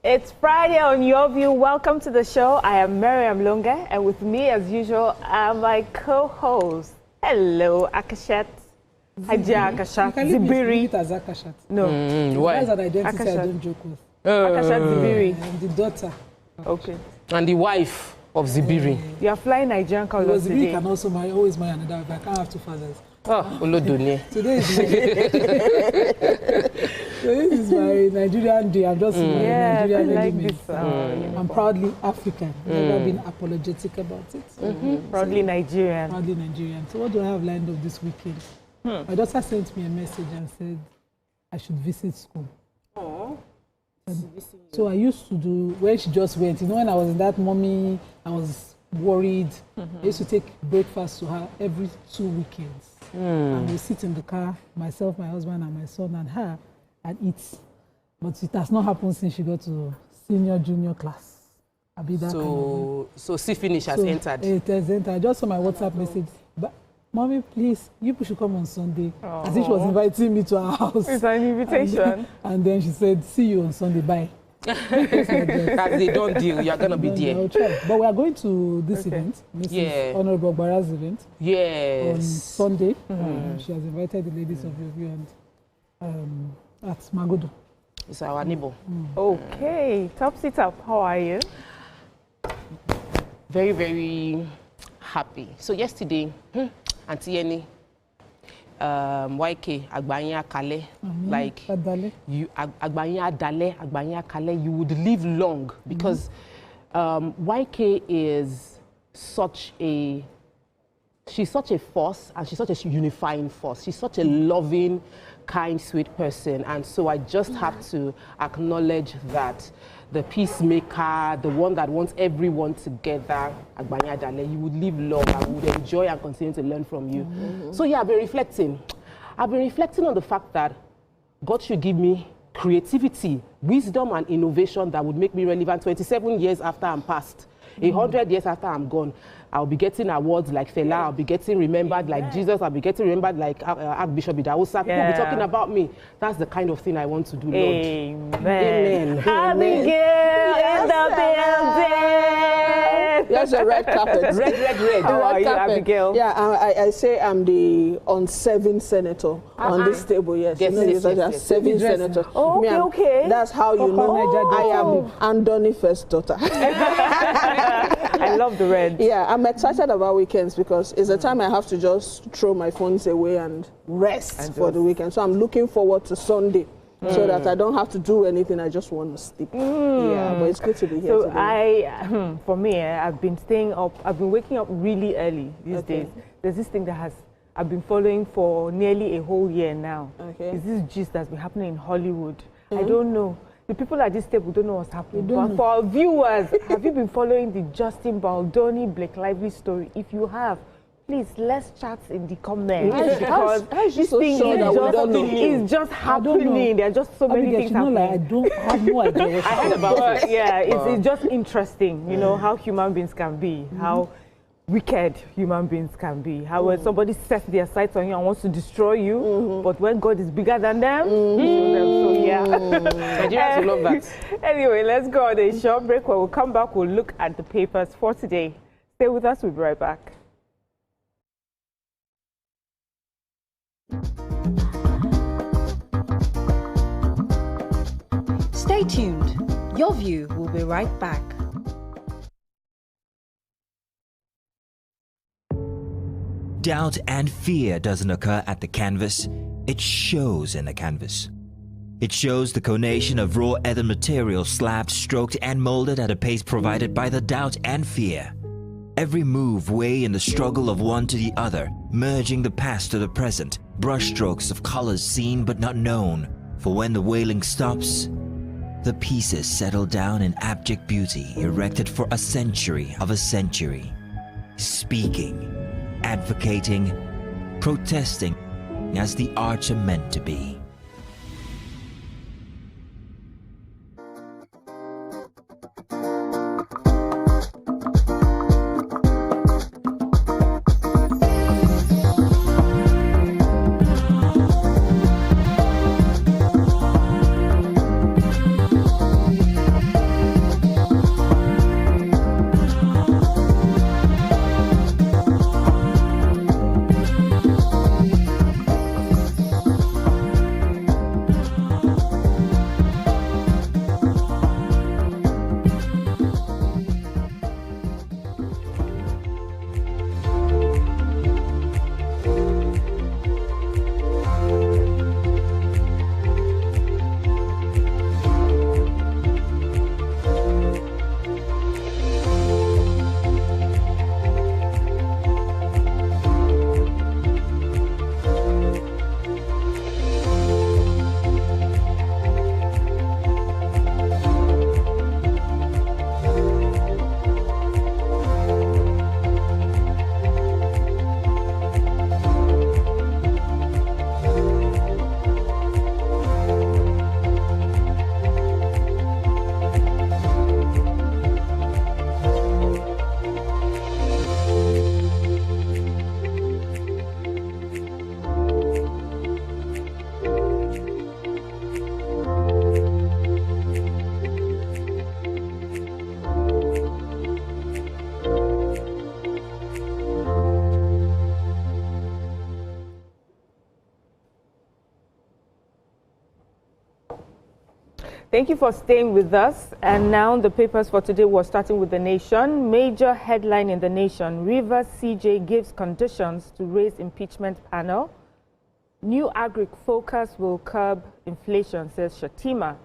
It's Friday on Your View. Welcome to the show. I am Miriam Longa, and with me, as usual, are my co-hosts. Hello, Akashat. Hajia Akashat. Zibiri. It as Akashat. No. Why? That's an identity Akashat. I don't joke with. Akashat Zibiri. I'm the daughter. Okay. And the wife of Zibiri. You are flying Nigerian colors today. Zibiri can also always marry another wife. I can't have two fathers. Oh, Olodone. Today is my Nigerian day. I'm just Nigerian element. I'm proudly African. Never been apologetic about it. Proudly Nigerian. Proudly Nigerian. So what do I have lined up this weekend? My daughter sent me a message and said I should visit school. Oh. So I used to do, when she just went, you know, when I was in that mommy, I was worried. I used to take breakfast to her every 2 weekends. And we sit in the car, myself, my husband, and my son, and her, and eat. But it has not happened since she got to senior, junior class. So C finish has entered. It has entered. I just saw my WhatsApp message. But, Mommy, please, you should come on Sunday. As if she was inviting me to her house. It's an invitation. And then she said, see you on Sunday, bye. That's the done deal. You're going to be there. But we are going to this event, Mrs. Honorable Bara's event. Yes. On Sunday. She has invited the ladies of Your View and at Magodo. It's our neighbor. Okay. Topsy top, how are you? Very, very happy. So yesterday, Auntie Yenny, YK, Agbanya Kale, like you, Agbanya Dale, Agbanya Kale, you would live long because YK is she's such a force and she's such a unifying force. She's such a loving, kind, sweet person. And so I just have to acknowledge that the peacemaker, the one that wants everyone together, Agbanya Dale, you would live long and would enjoy and continue to learn from you. So yeah, I've been reflecting. I've been reflecting on the fact that God should give me creativity, wisdom, and innovation that would make me relevant 27 years after I'm past. 100 years after I'm gone, I'll be getting awards like Fela, I'll be getting remembered like Jesus, I'll be getting remembered like Archbishop Idawusa. People will be talking about me. That's the kind of thing I want to do, Lord. Amen. Abigail in the building. There's a red carpet. Red. How are you, Abigail? Yeah, I say I'm the on-serving senator on this table. Yes, yes, serving senator. Oh, okay. That's how you know I am Andoni first daughter. I love the red. Yeah, I'm excited about weekends because it's a time I have to just throw my phones away and rest for the weekend. So I'm looking forward to Sunday so that I don't have to do anything. I just want to sleep. Yeah, but it's good to be here today. So for me, I've been staying up. I've been waking up really early these days. There's this thing that I've been following for nearly a whole year now. It's this gist that's been happening in Hollywood. I don't know. The people at this table don't know what's happening. But for our viewers, have you been following the Justin Baldoni, Blake Lively story? If you have, please, let's chat in the comments. Because this thing is just happening. There are just so many things happening. I don't have no idea. I heard about it. Yeah, it's just interesting, you know, how human beings can be, how wicked human beings can be. How when somebody sets their sights on you and wants to destroy you, but when God is bigger than them, so yeah. Nigerians will love that. Anyway, let's go on a short break. When we'll come back, we'll look at the papers for today. Stay with us, we'll be right back. Stay tuned. Your View will be right back. Doubt and fear doesn't occur at the canvas, it shows in the canvas. It shows the conation of raw earthen material slabbed, stroked and molded at a pace provided by the doubt and fear. Every move way in the struggle of one to the other, merging the past to the present, brushstrokes of colors seen but not known. For when the wailing stops, the pieces settle down in abject beauty erected for a century of a century. Speaking, advocating, protesting as the arts are meant to be. Thank you for staying with us. And now the papers for today were starting with The Nation. Major headline in The Nation: Rivers CJ gives conditions to raise impeachment panel. New agric focus will curb inflation, says Shatima.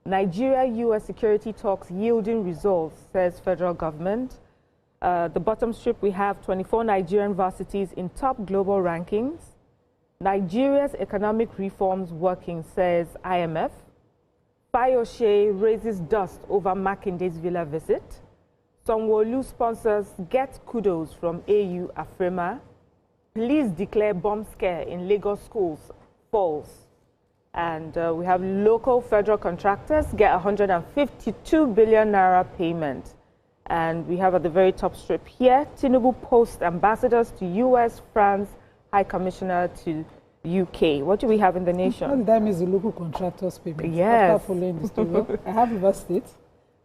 Nigeria-US security talks yielding results, says federal government. The bottom strip, we have 24 Nigerian varsities in top global rankings. Nigeria's economic reforms working, says IMF. Fayose raises dust over Makinde's villa visit. Sanwo-Olu sponsors get kudos from AU Afrima. Police declare bomb scare in Lagos schools false. And we have local federal contractors get 152 billion naira payment. And we have at the very top strip here, Tinubu posts ambassadors to US, France, High Commissioner to UK. What do we have in The Nation? How did I miss the local contractors payment? Yes. After following the story, I have Rivers State,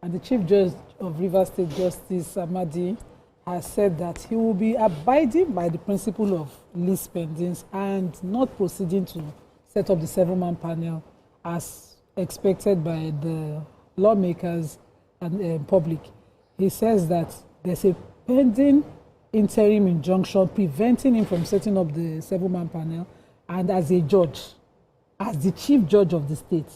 and the Chief Judge of Rivers State, Justice Amadi, has said that he will be abiding by the principle of least spendings and not proceeding to set up the 7-man panel as expected by the lawmakers and public. He says that there's a pending interim injunction preventing him from setting up the 7-man panel. And as a judge, as the chief judge of the state,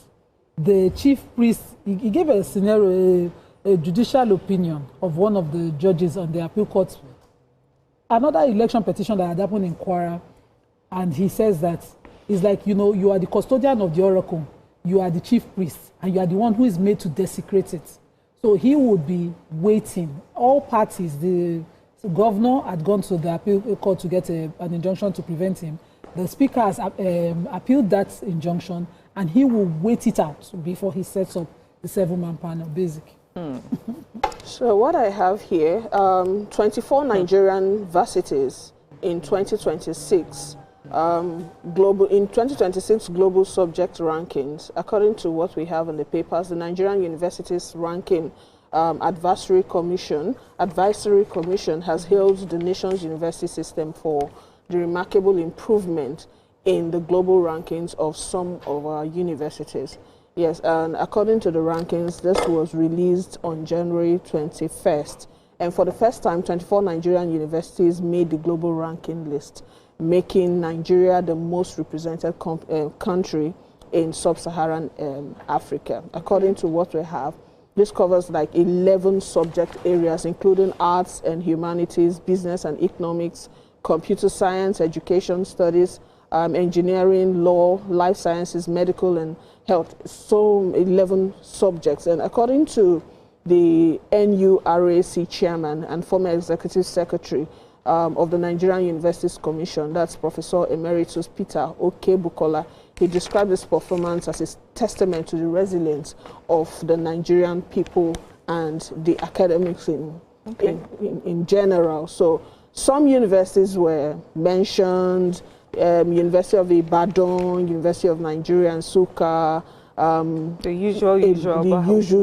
the chief priest, he gave a scenario, a judicial opinion of one of the judges on the appeal court. Another election petition that had happened in Kwara, and he says that it's like, you know, you are the custodian of the oracle, you are the chief priest, and you are the one who is made to desecrate it. So he would be waiting. All parties, the governor had gone to the appeal court to get an injunction to prevent him. The speaker has appealed that injunction, and he will wait it out before he sets up the 7-man panel, basic. So what I have here, 24 Nigerian varsities in 2026, in 2026 global subject rankings. According to what we have in the papers, the Nigerian Universities Ranking Advisory Commission has hailed the nation's university system for the remarkable improvement in the global rankings of some of our universities. Yes, and according to the rankings, this was released on January 21st. And for the first time, 24 Nigerian universities made the global ranking list, making Nigeria the most represented country in sub-Saharan Africa. According to what we have, this covers like 11 subject areas, including arts and humanities, business and economics, computer science, education studies, engineering, law, life sciences, medical and health. So 11 subjects. And according to the NURAC chairman and former executive secretary of the Nigerian Universities Commission, that's Professor Emeritus Peter Okebukola, he described this performance as a testament to the resilience of the Nigerian people and the academics in general. So some universities were mentioned, University of Ibadan, University of Nigeria, and Nsukka. The usual.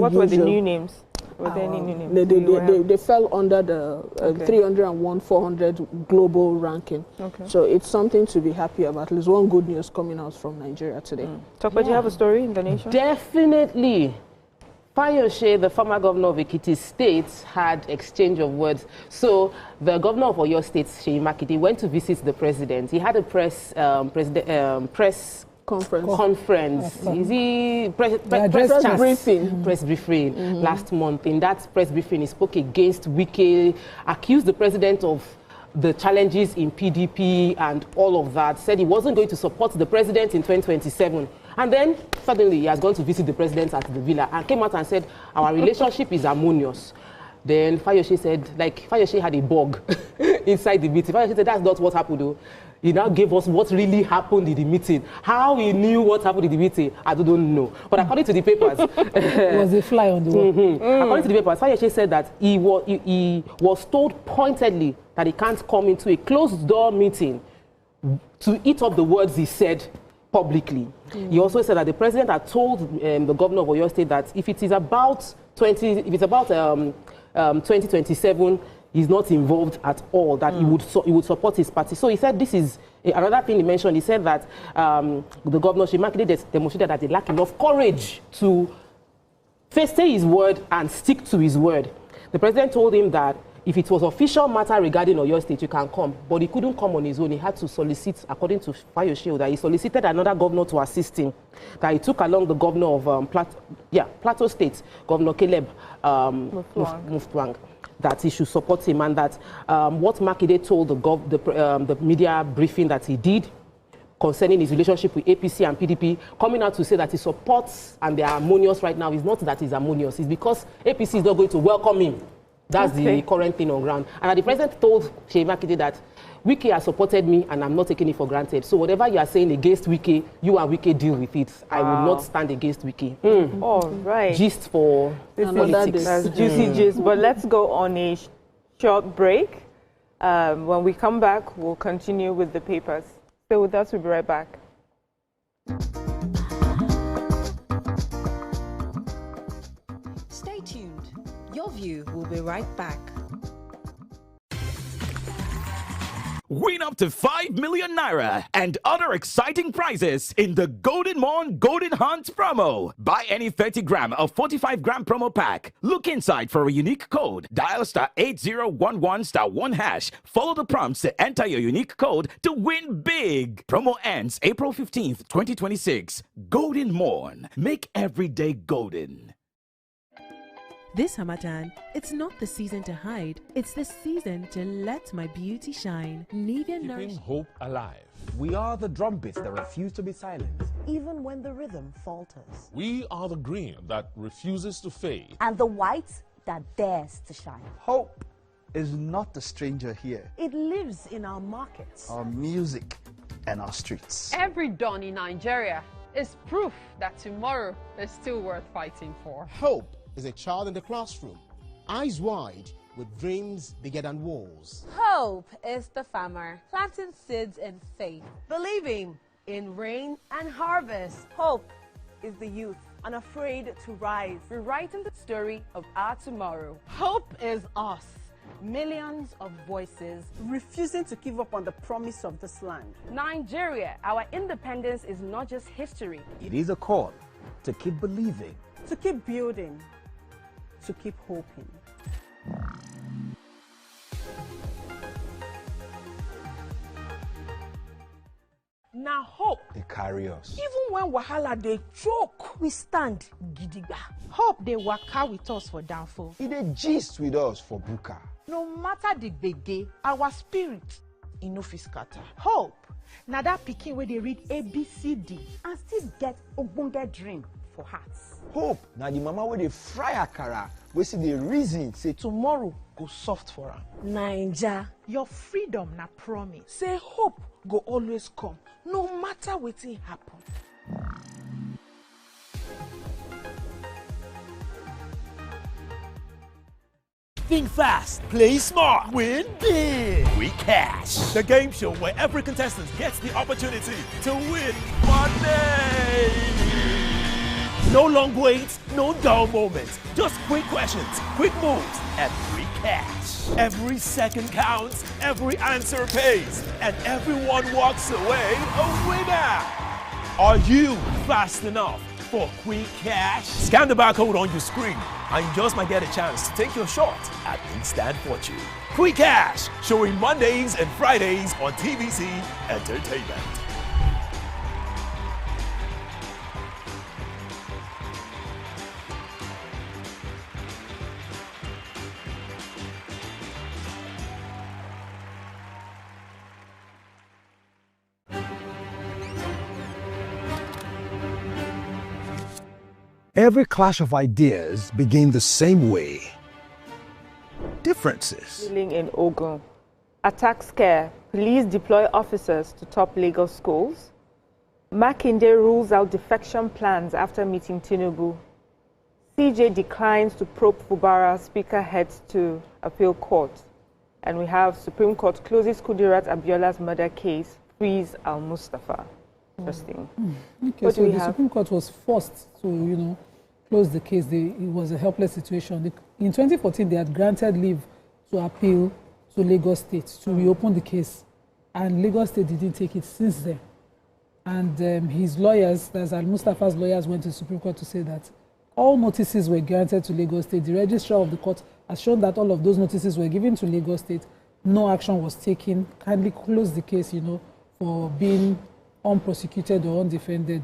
What were the new names? Were there any new names? They fell under the 301, 400 global ranking. Okay. So it's something to be happy about. There's one good news coming out from Nigeria today. Tokwe, do you have a story in The Nation? Definitely. Fayose, the former governor of Ekiti State, had exchange of words. So the governor of Oyo State, Seyi Makinde, went to visit the president. He had a press conference. Is he press briefing last month. In that press briefing, he spoke against Wike, accused the president of the challenges in PDP and all of that, said he wasn't going to support the president in 2027. And then suddenly he has gone to visit the president at the villa and came out and said, our relationship is harmonious. Then Fayose said, like, Fayose had a bug inside the meeting. Fayose said, that's not what happened though. He now gave us what really happened in the meeting. How he knew what happened in the meeting, I don't know. But according to the papers... it was a fly on the wall. According to the papers, Fayose said that he was told pointedly that he can't come into a closed-door meeting to eat up the words he said publicly. He also said that the president had told the governor of Oyo State that if it is about 2027, he's not involved at all, that he would support his party. So he said this is another thing he mentioned. He said that the governor, Seyi Makinde, demonstrated that they lack enough courage to say his word and stick to his word. The president told him that if it was official matter regarding Oyo State, you can come. But he couldn't come on his own. He had to solicit, according to Fayose, that he solicited another governor to assist him. That he took along the governor of Plateau State, Governor Caleb Mutfwang, that he should support him, and that what Makinde told the media briefing that he did concerning his relationship with APC and PDP, coming out to say that he supports and they are harmonious right now, is not that he's harmonious. It's because APC is not going to welcome him. That's the current thing on ground. And the president told Seyi Makinde that Wike has supported me and I'm not taking it for granted. So whatever you are saying against Wike, you and Wike deal with it. I will not stand against Wike. All right. Gist for politics. That's juicy gist. But let's go on a short break. When we come back, we'll continue with the papers. So with us, we'll be right back. Stay tuned. Your View will be right back. Win up to 5 million naira and other exciting prizes in the Golden Morn Golden Hunt promo. Buy any 30-gram or 45-gram promo pack. Look inside for a unique code. Dial *8011*1#. Follow the prompts to enter your unique code to win big. Promo ends April 15th, 2026. Golden Morn. Make every day golden. This Hamatan, it's not the season to hide, it's the season to let my beauty shine. Nivea Keeping hope alive. We are the drumbeats that refuse to be silenced, even when the rhythm falters. We are the green that refuses to fade. And the white that dares to shine. Hope is not a stranger here. It lives in our markets, our music, and our streets. Every dawn in Nigeria is proof that tomorrow is still worth fighting for. Hope is a child in the classroom, eyes wide, with dreams bigger than walls. Hope is the farmer planting seeds in faith, believing in rain and harvest. Hope is the youth unafraid to rise, rewriting the story of our tomorrow. Hope is us, millions of voices refusing to give up on the promise of this land. Nigeria, our independence is not just history. It is a call to keep believing, to keep building, to keep hoping. Now hope they carry us. Even when wahala they choke, we stand gidigba. Hope they waka with us for downfall. They gist with us for buka. No matter the gbege, our spirit no fit scatter. Hope na that pikin where they read ABCD and still get ogbonge dream for hearts. Hope na the mama where they fry akara, we see the reason say tomorrow go soft for am. Naija, your freedom na promise. Say hope go always come, no matter wetin happen. Think fast, play smart, win big. Quick Cash, the game show where every contestant gets the opportunity to win money. No long waits, no dull moments. Just quick questions, quick moves, and Quick Cash. Every second counts, every answer pays, and everyone walks away a winner. Are you fast enough for Quick Cash? Scan the barcode on your screen, and you just might get a chance to take your shot at instant fortune. Quick Cash, showing Mondays and Fridays on TVC Entertainment. Every clash of ideas begin the same way. Differences. Killing in Ogun. Attack scare. Police deploy officers to top Lagos schools. Makinde rules out defection plans after meeting Tinubu. CJ declines to probe Fubara. Speaker heads to appeal court. And we have Supreme Court closes Kudirat Abiola's murder case. Frees Al-Mustafa. Interesting. Okay, so the Supreme Court was forced to, close the case. It was a helpless situation. In 2014, they had granted leave to appeal to Lagos State to reopen the case, and Lagos State didn't take it since then. And his lawyers, that's Al-Mustafa's lawyers, went to the Supreme Court to say that all notices were granted to Lagos State. The registrar of the court has shown that all of those notices were given to Lagos State. No action was taken. Kindly close the case, for being unprosecuted or undefended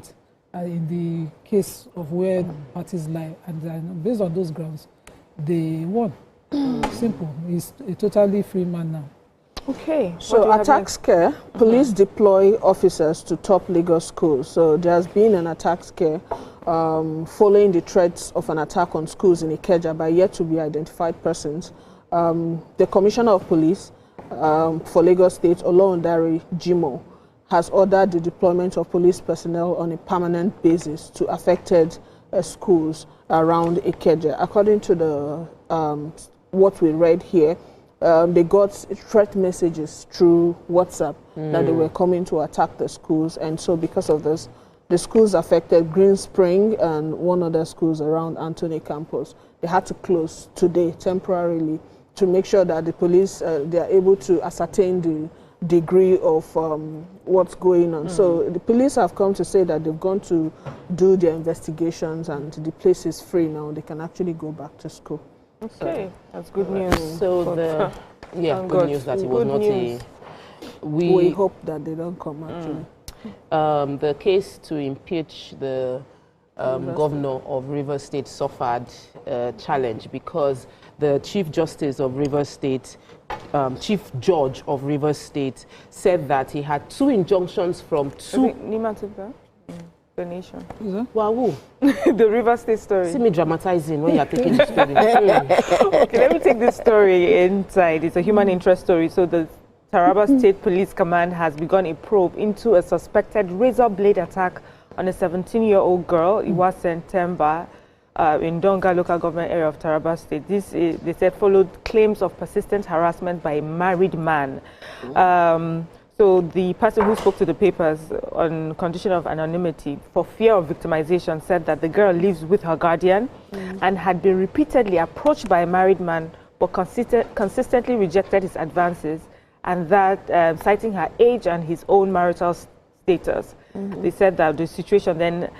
in the case of where parties lie. And based on those grounds, they won. Simple. He's a totally free man now. Okay. So attack scare, police deploy officers to top Lagos schools. So there has been an attack scare following the threats of an attack on schools in Ikeja by yet to be identified persons. The Commissioner of Police for Lagos State, Olorundare Jimoh, has ordered the deployment of police personnel on a permanent basis to affected schools around Ikeja. According to the what we read here, they got threat messages through WhatsApp that they were coming to attack the schools, and so because of this, the schools affected, Green Spring and one other schools around Anthony Campus, they had to close today temporarily to make sure that the police they are able to ascertain the degree of what's going on. So the police have come to say that they've gone to do their investigations and the place is free now. They can actually go back to school. Okay, that's good news. So good news that it was not a. We hope that they don't come actually. The case to impeach the governor of Rivers State suffered a challenge because the Chief Justice of Rivers State, Chief Judge of Rivers State, said that he had 2 injunctions from 2. The nation. Wow. The River State story. See me dramatizing when you're taking the story. Okay, let me take this story inside. It's a human interest story. So the Taraba State Police Command has begun a probe into a suspected razor blade attack on a 17-year-old girl, Iwasen Temba, in Donga local government area of Taraba State. This, they said, followed claims of persistent harassment by a married man. So the person who spoke to the papers on condition of anonymity for fear of victimization said that the girl lives with her guardian and had been repeatedly approached by a married man but consistently rejected his advances, and that citing her age and his own marital status. They said that the situation then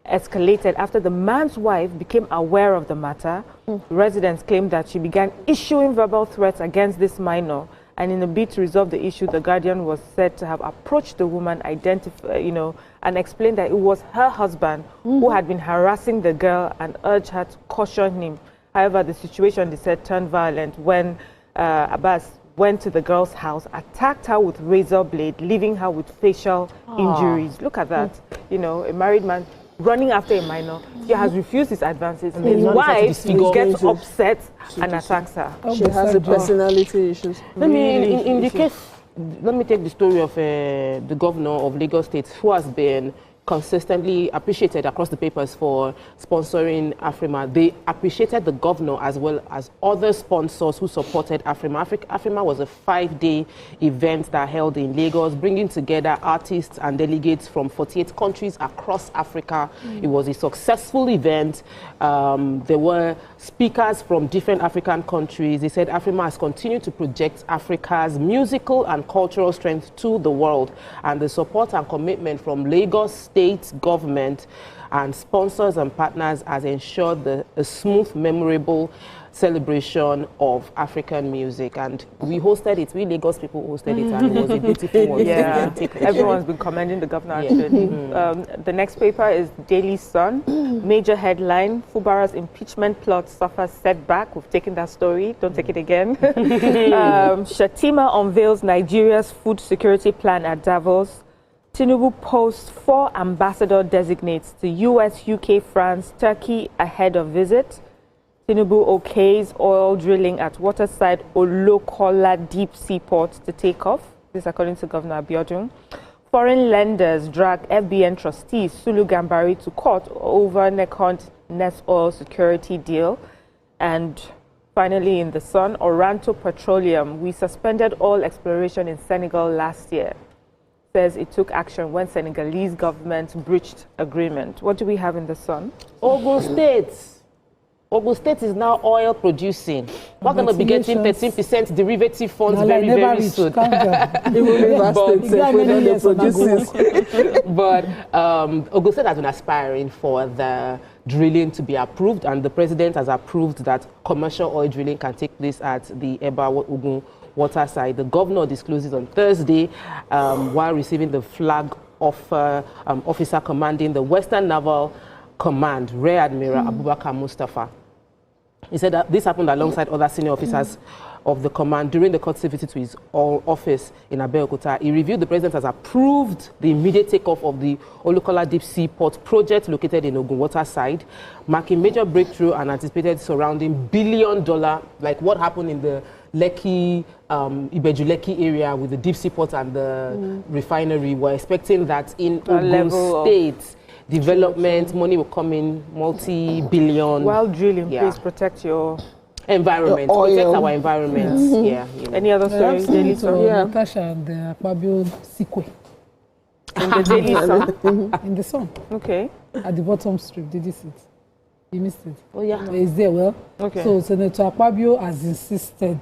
escalated after the man's wife became aware of the matter. Residents claimed that she began issuing verbal threats against this minor. And in a bid to resolve the issue, the guardian was said to have approached the woman, and explained that it was her husband who had been harassing the girl and urged her to caution him. However, the situation, they said, turned violent when Abbas went to the girl's house, attacked her with razor blade, leaving her with facial injuries. Look at that. A married man running after a minor. He has refused his advances. And his wife gets upset and attacks her. She has a personality issues. Let me take the story of the governor of Lagos State, who has been consistently appreciated across the papers for sponsoring Afrima. They appreciated the governor as well as other sponsors who supported Afrima. Afrima was a 5-day event that held in Lagos, bringing together artists and delegates from 48 countries across Africa. It was a successful event. There were speakers from different African countries. They said Afrima has continued to project Africa's musical and cultural strength to the world, and the support and commitment from Lagos State government and sponsors and partners has ensured a smooth, memorable celebration of African music. And we hosted it, we Lagos people hosted it, and it was a beautiful one. Yeah, everyone's been commending the governor actually. The next paper is Daily Sun. Major headline, Fubara's impeachment plot suffers setback. We've taken that story, don't take it again. Shatima unveils Nigeria's food security plan at Davos. Tinubu posts 4 ambassador designates to US, UK, France, Turkey ahead of visit. Tinubu okays oil drilling at waterside Olokola deep sea port to take off. This according to Governor Abiodun. Foreign lenders drag FBN trustee Sulu Gambari to court over Necont Nest oil security deal. And finally in the Sun, Oranto Petroleum. We suspended oil exploration in Senegal last year. Says it took action when Senegalese government breached agreement. What do we have in the Sun? Ogun State is now oil producing. We're going to be getting 13% derivative funds very soon. But Ogun State has been aspiring for the drilling to be approved, and the president has approved that commercial oil drilling can take place at the Eba Ogun waterside. The governor disclosed it on Thursday while receiving the flag officer commanding the Western Naval Command, Rear Admiral Abubakar Mustafa. He said that this happened alongside other senior officers of the command during the courtesy visit to his office in Abeokuta. He reviewed the president has approved the immediate takeoff of the Olukola Deep Sea Port project located in Ogun waterside, marking major breakthrough and anticipated surrounding billion-dollar, like what happened in the Lekki, Ibeju Lekki area with the deep sea port and the refinery. We're expecting that in Ogun State, development, money will come in, multi-billion. While drilling, please protect your environment, protect our environment. Yeah. You know. Any other stories? Daily Sun? Natasha and the Akpabio Sikwe. In the Daily Sun? In the Sun. Okay. At the bottom strip, did you see it? You missed it. Oh, yeah. It's there, well. Okay. So Senator Akpabio has insisted,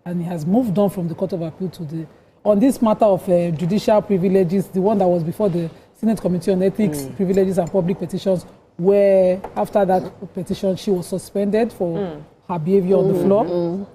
and he has moved on from the Court of Appeal to on this matter of judicial privileges, the one that was before the Senate Committee on Ethics, Privileges and Public Petitions, where after that petition, she was suspended for her behavior on the floor.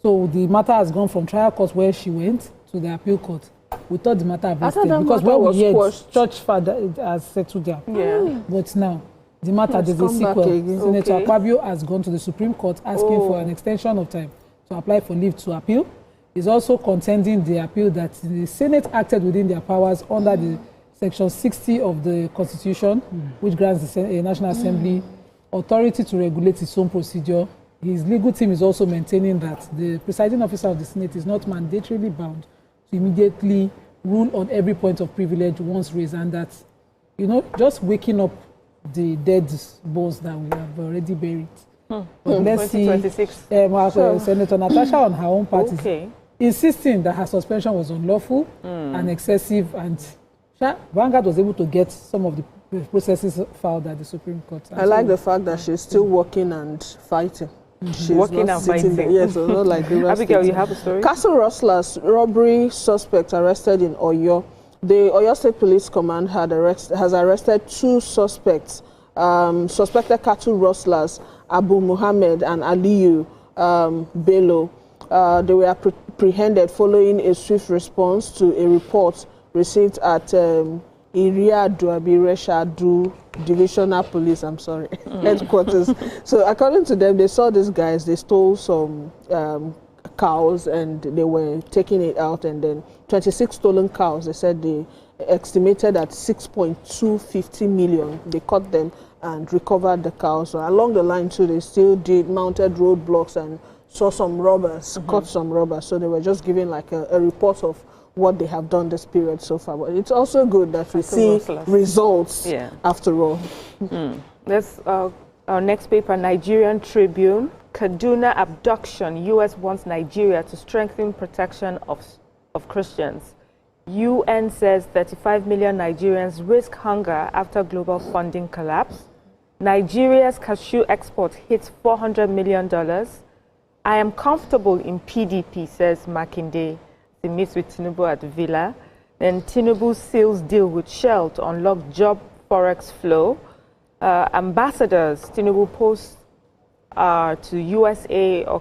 So the matter has gone from trial court where she went to the appeal court. We thought the matter had been stayed because when we heard church father has settled there. Yeah. But now, the matter, there's a sequel. Senator Akpabio has gone to the Supreme Court asking for an extension of time to apply for leave to appeal. He's also contending the appeal that the Senate acted within their powers under the Section 60 of the Constitution, which grants the National Assembly authority to regulate its own procedure. His legal team is also maintaining that the presiding officer of the Senate is not mandatorily bound to immediately rule on every point of privilege once raised, and that, you know, just waking up the dead bones that we have already buried. But let's see, Senator Natasha on her own part is insisting that her suspension was unlawful and excessive, and Vanguard was able to get some of the processes filed at the Supreme Court. I like the fact that she's still working and fighting. She's working and fighting. Yes, so not like the rest. Abigail, you have a story? Castle rustlers, robbery suspect arrested in Oyo. The Oyo State Police Command has arrested 2 suspects, suspected cattle rustlers, Abu Muhammad and Aliyu Bello. They were apprehended following a swift response to a report received at Area Duabi Divisional Police, headquarters. So according to them, they saw these guys, they stole some cows and they were taking it out, and then 26 stolen cows. They said they estimated at 6.250 million. They caught them and recovered the cows. So along the line too, they still did mounted roadblocks and saw some robbers, caught some robbers. So they were just giving like a report of what they have done this period so far. But it's also good that we see results after all. That's our next paper, Nigerian Tribune. Kaduna abduction. U.S. wants Nigeria to strengthen protection of Christians. UN says 35 million Nigerians risk hunger after global funding collapse. Nigeria's cashew export hits $400 million. I am comfortable in PDP, says Makinde. He meets with Tinubu at the Villa. Then Tinubu seals deal with Shell to unlock job forex flow. Ambassadors, Tinubu posts to USA, Are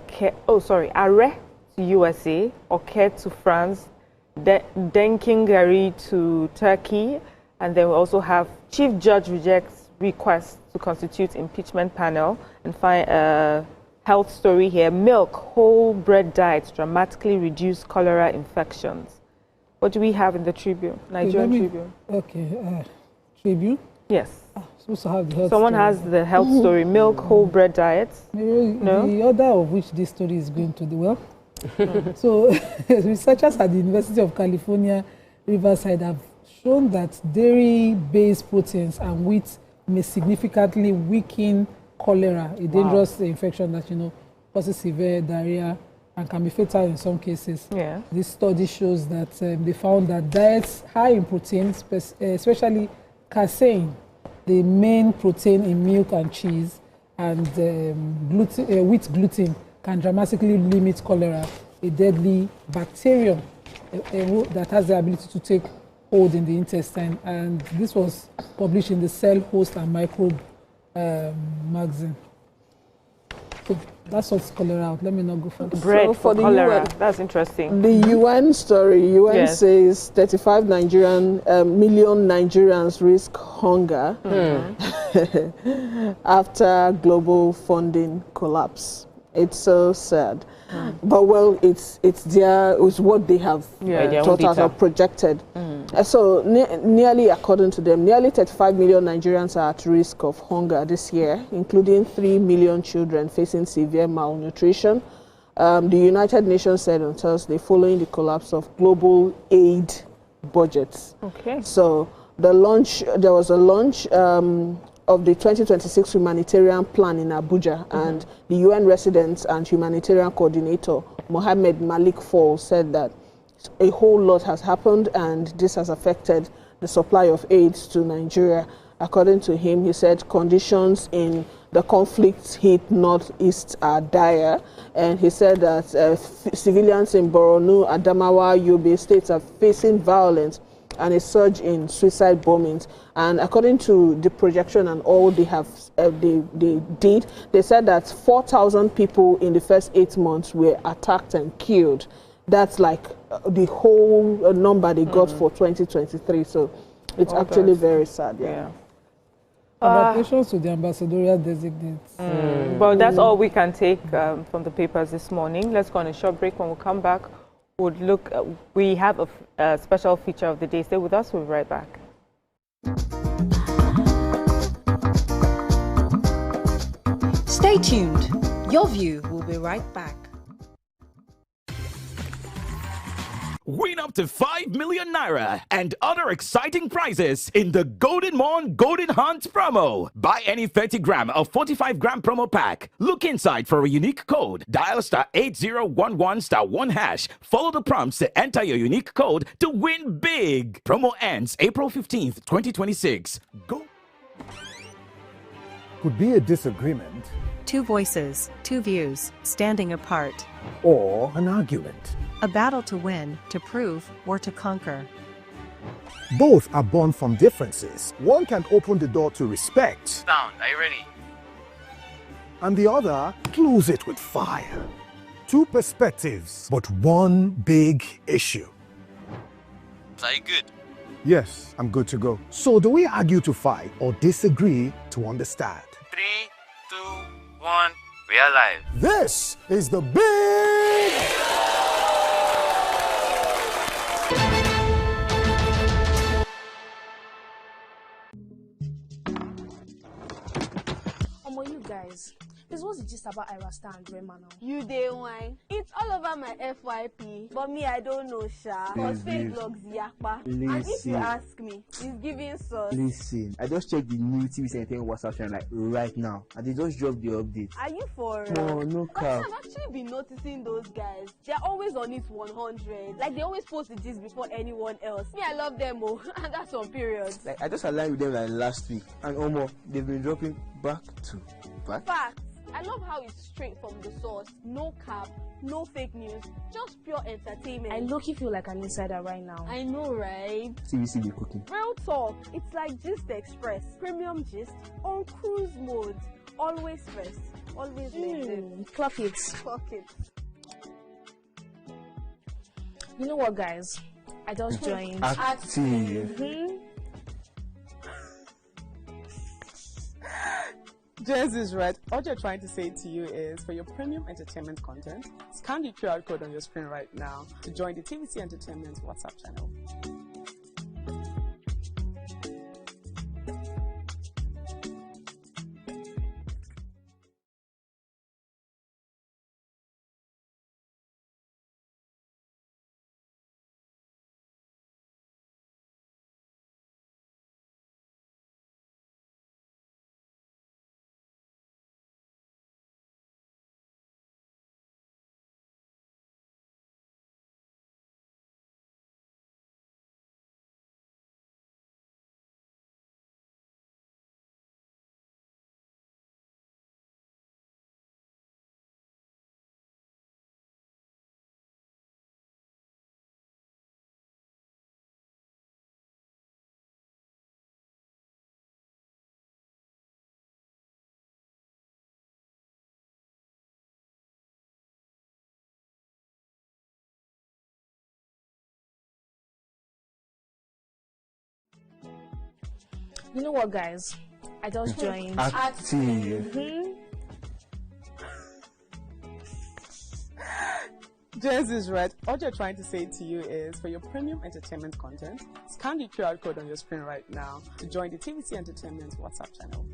to USA, Oke to France, Denkingari to Turkey, and then we also have Chief Judge rejects request to constitute impeachment panel, and find a health story here. Milk, whole bread diets dramatically reduce cholera infections. What do we have in the Tribune, Nigerian Tribune? Okay, Tribune? Yes. Supposed to have the health Someone story. has the health story, milk, whole bread diets. No? The order of which this story is going to the well. So researchers at the University of California, Riverside have shown that dairy-based proteins and wheat may significantly weaken cholera, a dangerous infection that, causes severe diarrhea and can be fatal in some cases. Yeah. This study shows that they found that diets high in protein, especially casein, the main protein in milk and cheese, and wheat gluten can dramatically limit cholera, a deadly bacterium that has the ability to take hold in the intestine. And this was published in the Cell, Host and Microbe magazine. Okay, that's what's cholera out. Let me not go for bread So for the cholera. UN, That's interesting. The UN story. UN Yes. says 35 million Nigerians risk hunger after global funding collapse. It's so sad. But well, it's what they have thought out or projected. So nearly, according to them, nearly 35 million Nigerians are at risk of hunger this year, including 3 million children facing severe malnutrition. The United Nations said on Thursday, following the collapse of global aid budgets. Okay. So there was a launch of the 2026 humanitarian plan in Abuja, and the UN resident and humanitarian coordinator, Mohammed Malik Fall, said that a whole lot has happened and this has affected the supply of aid to Nigeria. According to him, he said conditions in the conflict-hit northeast are dire, and he said that civilians in Borno, Adamawa, Yobe states are facing violence and a surge in suicide bombings. And according to the projection and all they have they said that 4,000 people in the first 8 months were attacked and killed. That's like the whole number they got for 2023. So it's actually very sad. Yeah. Congratulations to the ambassadorial designates. But that's all we can take from the papers this morning. Let's go on a short break. When we come back, would look. We have a special feature of the day. Stay with us. We'll be right back. Stay tuned. Your view will be right back. Win up to 5 million naira and other exciting prizes in the Golden Morn Golden Hunt promo. Buy any 30-gram or 45-gram promo pack. Look inside for a unique code. Dial *8011 *1#. Follow the prompts to enter your unique code to win big. Promo ends April 15th, 2026. Go. Could be a disagreement. Two voices, two views, standing apart. Or an argument. A battle to win, to prove, or to conquer. Both are born from differences. One can open the door to respect. Sound, are you ready? And the other close it with fire. Two perspectives, but one big issue. Are you good? Yes, I'm good to go. So do we argue to fight or disagree to understand? 3, 2, 1, we are live. This is the big... You guys, this was just about Ira Star and Rema now. You day wine. It's all over my FYP, but me I don't know, Sha. Cause fake blogs yakpa. And if you ask me, it's giving sauce. Listen, I just checked the new TV Center WhatsApp channel like right now, and they just dropped the update. Are you for real? No cap. I've actually been noticing those guys. They're always on it 100. Like they always post the gist before anyone else. Me, I love them, oh, and that's on period. Like I just aligned with them like last week, and almost they've been dropping back to back. Facts. I love how it's straight from the source. No cap, no fake news, just pure entertainment. I low-key feel like an insider right now. I know, right? TVC be cooking. Real talk. It's like Gist Express. Premium gist on cruise mode. Always first. Always legit. Clock it. Clock it. You know what, guys? I just joined. Active. Jez is right. What you're trying to say to you is, for your premium entertainment content, scan the QR code on your screen right now to join the TVC Entertainment WhatsApp channel. You know what, guys? I just joined. Jess is right. All you're trying to say to you is, for your premium entertainment content, scan the QR code on your screen right now to join the TVC Entertainment WhatsApp channel.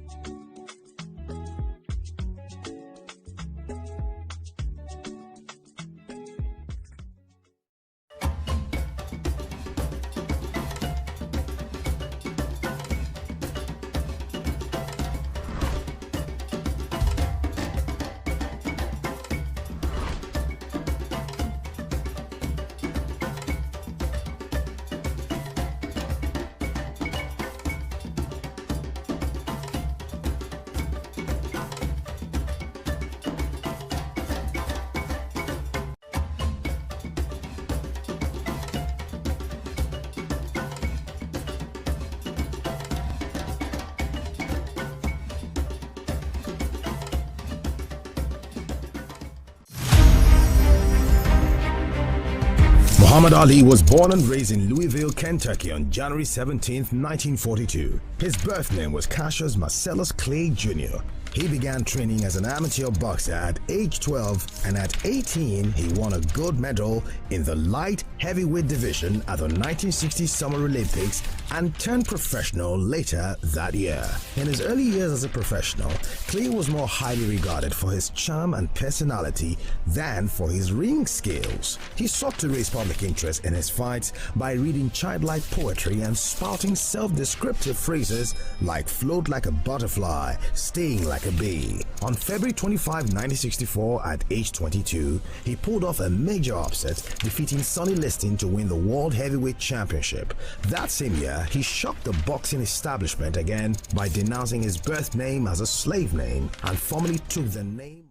Muhammad Ali was born and raised in Louisville, Kentucky on January 17, 1942. His birth name was Cassius Marcellus Clay Jr. He began training as an amateur boxer at age 12, and at 18 he won a gold medal in the light heavyweight division at the 1960 Summer Olympics and turned professional later that year. In his early years as a professional, Clay was more highly regarded for his charm and personality than for his ring skills. He sought to raise public interest in his fights by reading childlike poetry and spouting self-descriptive phrases like float like a butterfly, sting like a bee. On February 25, 1964, at age 22, he pulled off a major upset, defeating Sonny Liston to win the World Heavyweight Championship. That same year, he shocked the boxing establishment again by denouncing his birth name as a slave name and formally took the name.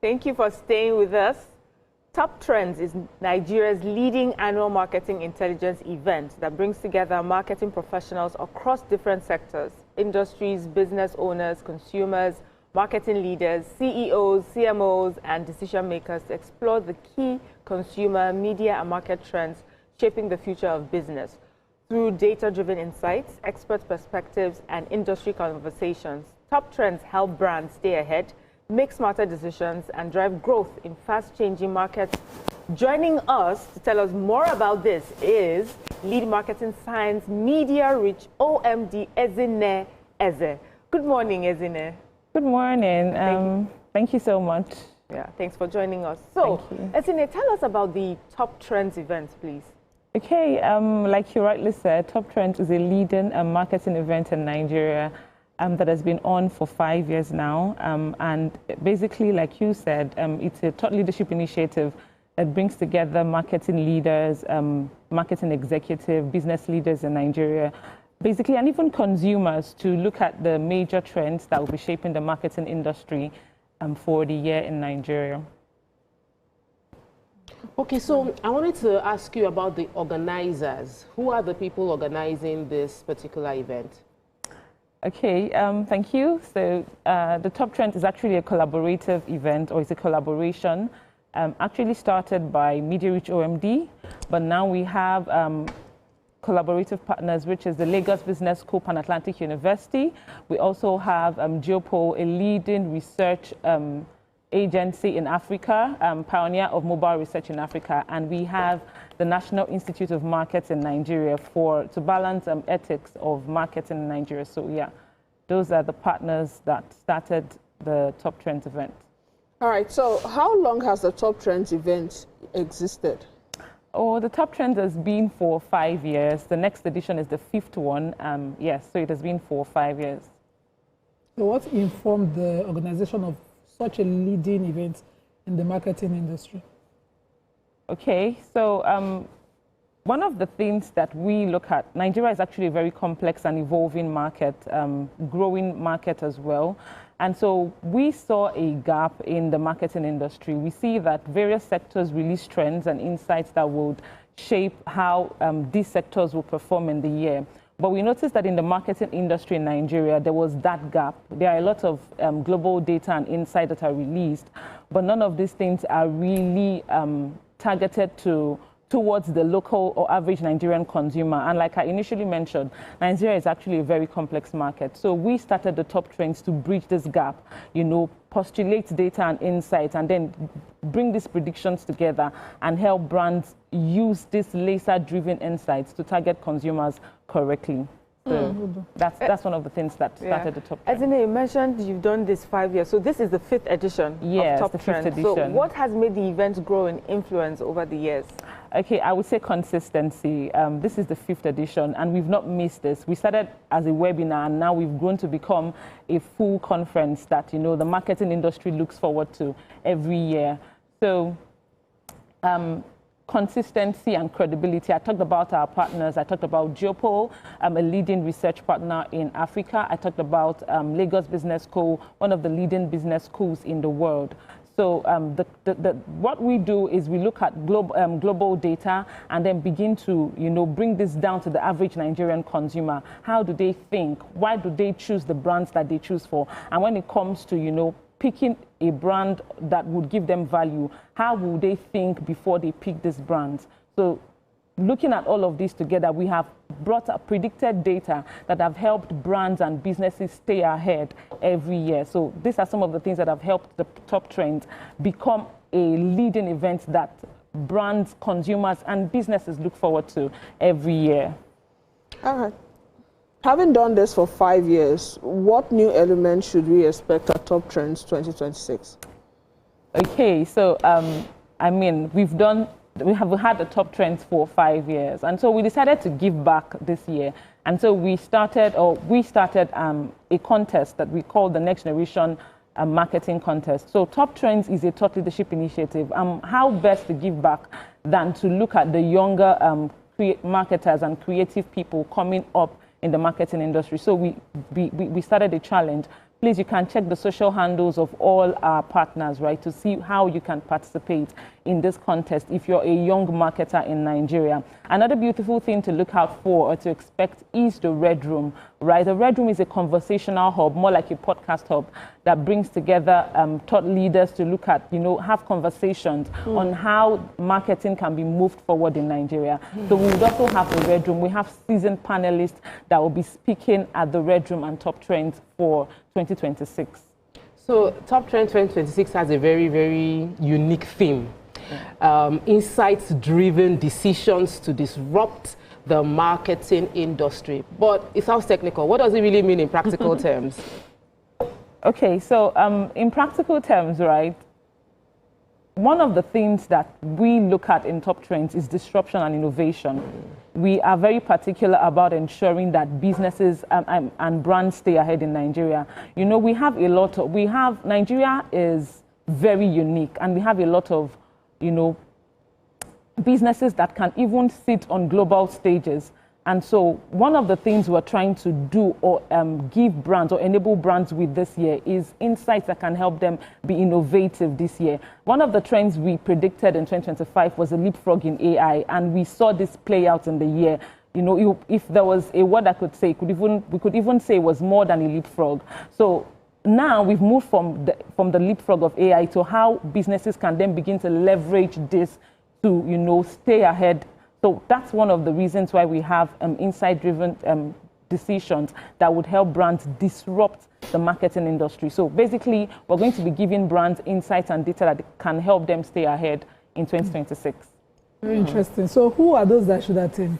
Thank you for staying with us. Top Trends is Nigeria's leading annual marketing intelligence event that brings together marketing professionals across different sectors, industries, business owners, consumers, marketing leaders, CEOs, CMOs, and decision makers to explore the key consumer, media, and market trends shaping the future of business. Through data-driven insights, expert perspectives, and industry conversations, Top Trends help brands stay ahead, make smarter decisions, and drive growth in fast-changing markets. Joining us to tell us more about this is Lead Marketing Science Media Reach OMD Ezine Eze. Good morning, Ezine. Good morning. Thank you so much. Yeah, thanks for joining us. So, Ezine, tell us about the Top Trends event, please. Okay, like you rightly said, Top Trends is a leading marketing event in Nigeria that has been on for 5 years now. And basically, like you said, it's a thought leadership initiative that brings together marketing leaders, marketing executives, business leaders in Nigeria, basically, and even consumers to look at the major trends that will be shaping the marketing industry for the year in Nigeria. Okay, so I wanted to ask you about the organizers. Who are the people organizing this particular event? Okay, thank you. So the Top Trend is actually a collaborative event, or it's a collaboration actually started by Media Reach OMD, but now we have collaborative partners, which is the Lagos Business School, Pan-Atlantic University. We also have Geopol, a leading research agency in Africa, pioneer of mobile research in Africa, and we have the National Institute of Markets in Nigeria to balance ethics of marketing in Nigeria. So yeah, those are the partners that started the Top Trends event. All right, so how long has the Top Trends event existed? Oh, the Top Trends has been for 5 years. The next edition is the 5th one. Yes, so it has been for 5 years. So what informed the organization of such a leading event in the marketing industry? Okay, so one of the things that we look at, Nigeria is actually a very complex and evolving market, growing market as well. And so we saw a gap in the marketing industry. We see that various sectors release trends and insights that would shape how these sectors will perform in the year. But we noticed that in the marketing industry in Nigeria, there was that gap. There are a lot of global data and insights that are released, but none of these things are really targeted towards the local or average Nigerian consumer. And like I initially mentioned, Nigeria is actually a very complex market. So we started the top trends to bridge this gap, postulate data and insights, and then bring these predictions together and help brands use these laser-driven insights to target consumers correctly. So that's one of the things that started the top trend. As you mentioned, you've done this 5 years. So this is the 5th edition of Top Trend. So what has made the event grow in influence over the years? Okay, I would say consistency. This is the 5th edition, and we've not missed this. We started as a webinar, and now we've grown to become a full conference that, the marketing industry looks forward to every year. So consistency and credibility. I talked about our partners. I talked about Geopol, a leading research partner in Africa. I talked about Lagos Business School, one of the leading business schools in the world. So what we do is we look at global data and then begin to, bring this down to the average Nigerian consumer. How do they think? Why do they choose the brands that they choose for? And when it comes to, picking a brand that would give them value, how would they think before they pick this brand? So looking at all of this together, we have brought up predicted data that have helped brands and businesses stay ahead every year. So these are some of the things that have helped the top trends become a leading event that brands, consumers, and businesses look forward to every year. All right. Having done this for 5 years, what new elements should we expect at Top Trends 2026? Okay, so we have had the Top Trends for 5 years, and so we decided to give back this year. And so we started a contest that we call the Next Generation Marketing Contest. So Top Trends is a thought leadership initiative. How best to give back than to look at the younger marketers and creative people coming up in the marketing industry. So we started a challenge. Please, you can check the social handles of all our partners, right, to see how you can participate in this contest if you're a young marketer in Nigeria. Another beautiful thing to look out for or to expect is the Red Room, right? The Red Room is a conversational hub, more like a podcast hub, that brings together thought leaders to look at, have conversations on how marketing can be moved forward in Nigeria. So we would also have the Red Room. We have seasoned panelists that will be speaking at the Red Room and Top Trends for 2026. So Top Trend 2026 has a very, very unique theme. Insights-driven decisions to disrupt the marketing industry. But it sounds technical. What does it really mean in practical terms? Okay, so in practical terms, right, one of the things that we look at in Top Trends is disruption and innovation. We are very particular about ensuring that businesses and brands stay ahead in Nigeria. Nigeria is very unique, and we have a lot of, businesses that can even sit on global stages. And so one of the things we're trying to do or give brands or enable brands with this year is insights that can help them be innovative this year. One of the trends we predicted in 2025 was a leapfrog in AI, and we saw this play out in the year. If there was a word I could say, we could even say it was more than a leapfrog. So now we've moved from the leapfrog of AI to how businesses can then begin to leverage this to, stay ahead. So that's one of the reasons why we have insight-driven decisions that would help brands disrupt the marketing industry. So basically, we're going to be giving brands insights and data that can help them stay ahead in 2026. Very interesting. So who are those that should attend?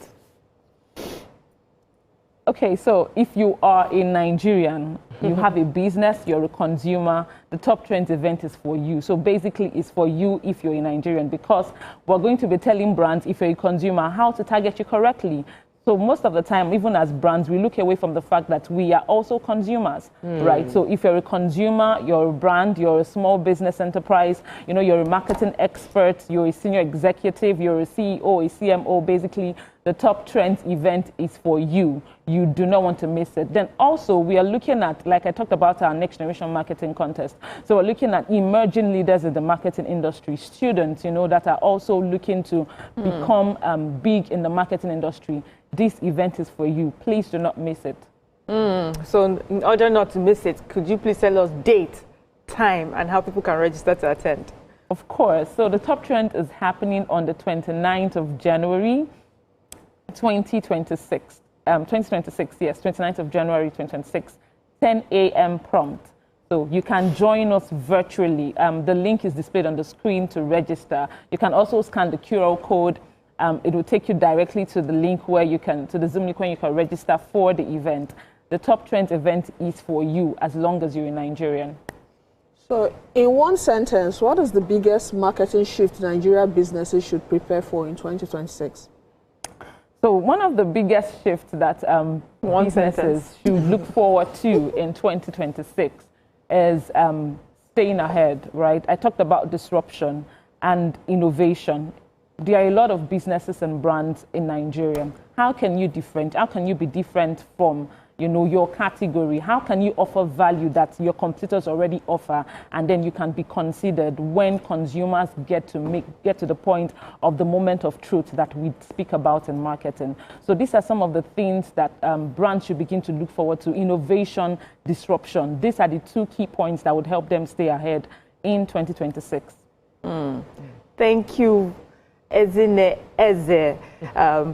Okay, so if you are a Nigerian, you have a business, you're a consumer, the Top Trends event is for you. So basically, it's for you if you're a Nigerian, because we're going to be telling brands, if you're a consumer, how to target you correctly. So most of the time, even as brands, we look away from the fact that we are also consumers, right? So if you're a consumer, you're a brand, you're a small business enterprise, you know, you're a marketing expert, you're a senior executive, you're a CEO, a CMO, basically, the Top Trends event is for you. You do not want to miss it. Then also, we are looking at, like I talked about, our next generation marketing contest. So we're looking at emerging leaders in the marketing industry, students, you know, that are also looking to become big in the marketing industry. This event is for you. Please do not miss it. So in order not to miss it, could you please tell us date, time, and how people can register to attend? Of course. So the Top Trend is happening on the 29th of January, 2026. 2026, yes, 29th of January 2026, 10 a.m. prompt. So you can join us virtually. The link is displayed on the screen to register. You can also scan the QR code. It will take you directly to the link where you can, to the Zoom link where you can register for the event. The Top Trends event is for you as long as you're a Nigerian. So in one sentence, what is the biggest marketing shift Nigeria businesses should prepare for in 2026? So one of the biggest shifts that businesses should look forward to in 2026 is staying ahead, right? I talked about disruption and innovation. There are a lot of businesses and brands in Nigeria. How can you be different from, you know, your category? How can you offer value that your competitors already offer, and then you can be considered when consumers get to the point of the moment of truth that we speak about in marketing? So these are some of the things that brands should begin to look forward to: innovation, disruption. These are the two key points that would help them stay ahead in 2026. Thank you, Ezine Eze,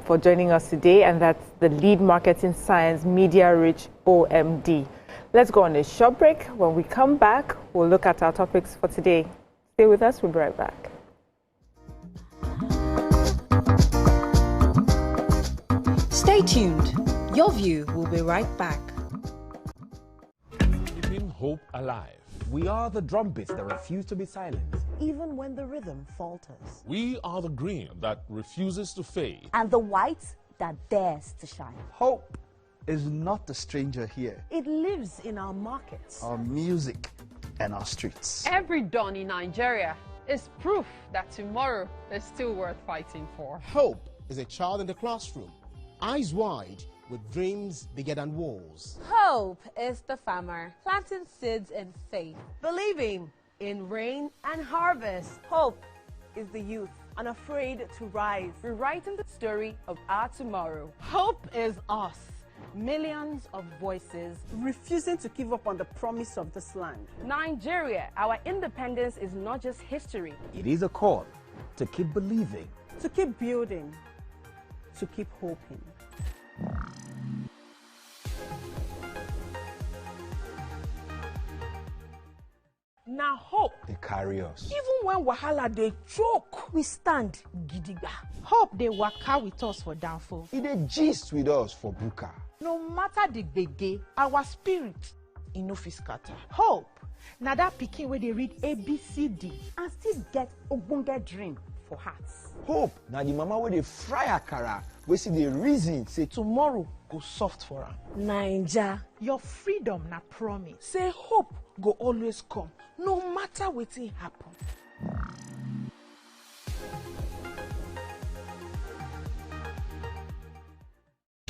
for joining us today, and that's the Lead Marketing Science Media Reach OMD. Let's go on a short break. When we come back, we'll look at our topics for today. Stay with us, we'll be right back. Stay tuned. Your view will be right back. Keeping hope alive. We are the drumbeats that refuse to be silenced, even when the rhythm falters. We are the green that refuses to fade. And the white that dares to shine. Hope is not a stranger here. It lives in our markets, Our music, and our streets. Every dawn in Nigeria is proof that tomorrow is still worth fighting for. Hope is a child in the classroom, eyes wide, with dreams bigger than walls. Hope is the farmer planting seeds in faith, believing in rain and harvest. Hope is the youth unafraid to rise, Rewriting the story of our tomorrow. Hope is us, millions of voices refusing to give up on the promise of this land. Nigeria, our independence is not just history. It is a call to keep believing, To keep building, to keep hoping. Now hope. they carry us. Even when wahala dey choke, we stand gidigba. Hope dey waka with us for downfall. It dey gist with us for buka. No matter the gbege, our spirit e no fit scatter. Hope na that pikin wey dey read ABCD and still get ogbonge dream for hearts. Hope na the mama wey dey fry akara, wey see the reason say Tomorrow go soft for am. Naija, Your freedom na promise. Say hope go always come, no matter wetin happen.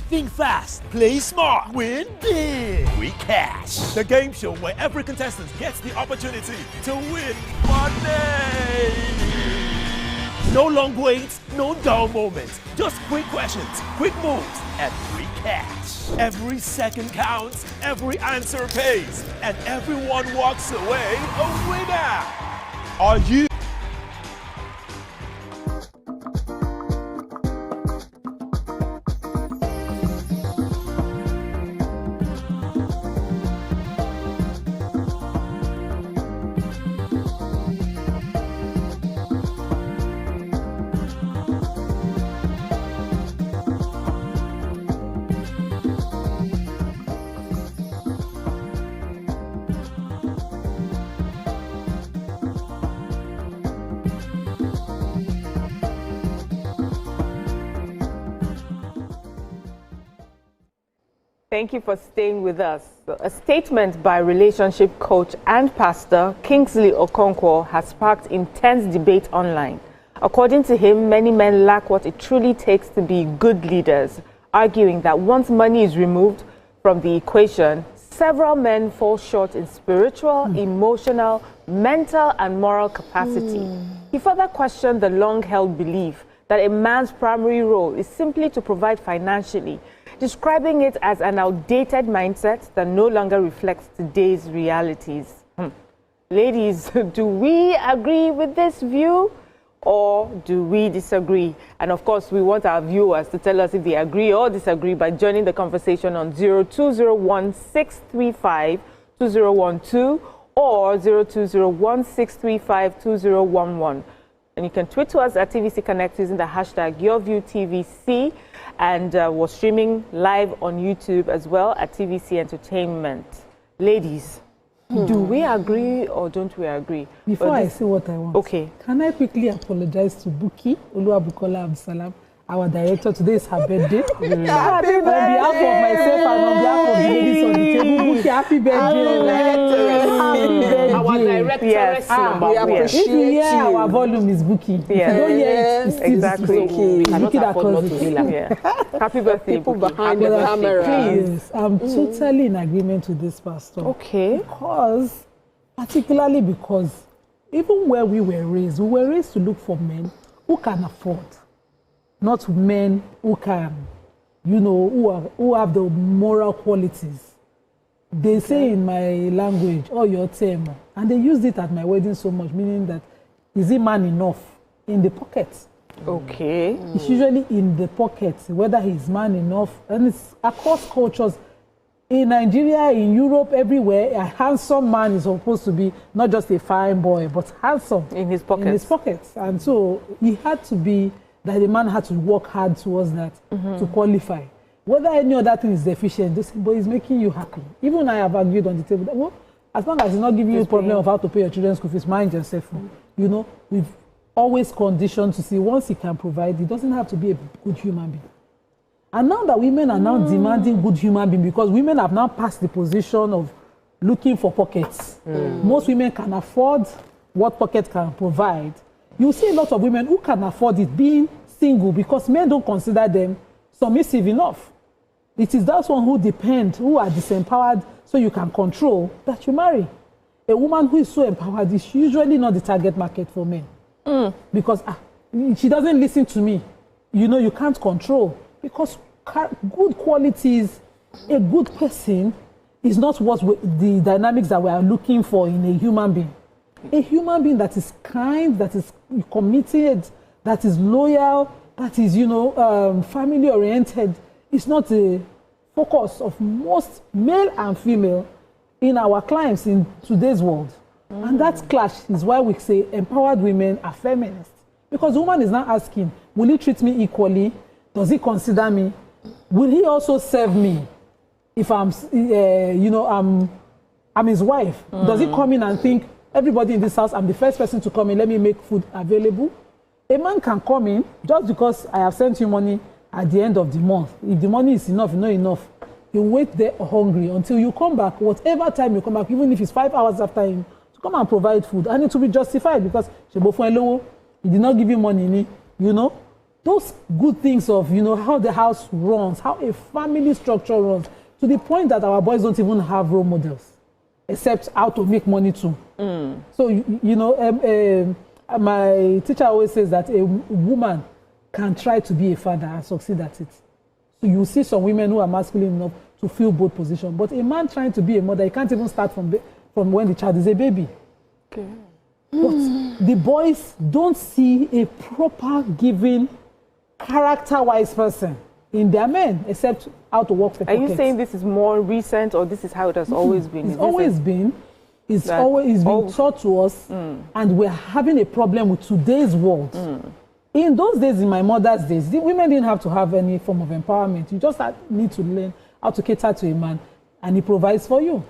Think fast, play smart, win big. We Cash, the game show where every contestant gets the opportunity to win money. No long waits, no dull moments. Just quick questions, quick moves, and free cash. Every second counts, every answer pays, and everyone walks away a winner. Are you? Thank you for staying with us. A statement by relationship coach and pastor Kingsley Okonkwo has sparked intense debate online. According to him, many men lack what it truly takes to be good leaders, arguing that once money is removed from the equation, several men fall short in spiritual, emotional, mental, and moral capacity. He further questioned the long-held belief that a man's primary role is simply to provide financially, describing it as an outdated mindset that no longer reflects today's realities. Ladies, do we agree with this view or do we disagree? And of course, we want our viewers to tell us if they agree or disagree by joining the conversation on 0201-635-2012 or 0201-635-2011. And you can tweet to us at TVC Connect using the hashtag YourViewTVC, and we're streaming live on YouTube as well at TVC Entertainment. Ladies, do we agree or don't we agree? Before I say what I want, okay, can I quickly apologize to Buki Oluwabukola Absalam, our director? Today is her birthday. Happy birthday! On behalf of myself and on behalf of the ladies on the table, Buki, happy birthday! Happy birthday! Our director, yes. We appreciate you. Yeah, our volume is Buki. Yes. If you don't hear it, it's exactly. Buki that calls it. Yeah. Happy birthday, People Buki. behind the camera. Please, I'm totally in agreement with this pastor. Okay. Particularly because even where we were raised to look for men who can afford, not men who can, who have the moral qualities. They say in my language, oh, your term, and they used it at my wedding so much, meaning that, is it man enough in the pocket? Okay. It's usually in the pocket, whether he's man enough, and it's across cultures. In Nigeria, in Europe, everywhere, a handsome man is supposed to be not just a fine boy, but handsome. In his pockets. In his pockets. And so he had to be, that the man had to work hard towards that to qualify. Whether any other thing is deficient, this boy is making you happy. Even I have argued on the table that, well, as long as it's not giving you a problem of how to pay your children's school fees, mind yourself. We've always conditioned to see once he can provide, he doesn't have to be a good human being. And now that women are now demanding good human being, because women have now passed the position of looking for pockets. Most women can afford what pocket can provide. You see a lot of women who can afford it being single because men don't consider them submissive enough. It is that one who depend, who are disempowered, so you can control, that you marry. A woman who is so empowered is usually not the target market for men. Because she doesn't listen to me. You can't control. Because good qualities, a good person is not the dynamics that we are looking for in a human being. A human being that is kind, that is committed, that is loyal, that is, family-oriented, is not the focus of most male and female in our clients in today's world. And that clash is why we say empowered women are feminists. Because the woman is not asking, will he treat me equally? Does he consider me? Will he also serve me if I'm his wife? Does he come in and think, everybody in this house, I'm the first person to come in, let me make food available? A man can come in just because I have sent you money at the end of the month. If the money is enough, not enough, you wait there hungry until you come back, whatever time you come back, even if it's 5 hours after him, to come and provide food. And it will be justified because he did not give you money, Those good things of, how the house runs, how a family structure runs, to the point that our boys don't even have role models, except how to make money too. So, my teacher always says that a woman can try to be a father and succeed at it. So you see some women who are masculine enough to fill both positions. But a man trying to be a mother, he can't even start from when the child is a baby. Okay. But the boys don't see a proper giving, character-wise person in their men, except how to work for pockets. Are you saying this is more recent or this is how it has always been? It's always been. It's always been taught to us, and we're having a problem with today's world. In those days, in my mother's days, the women didn't have to have any form of empowerment. You just need to learn how to cater to a man, and he provides for you.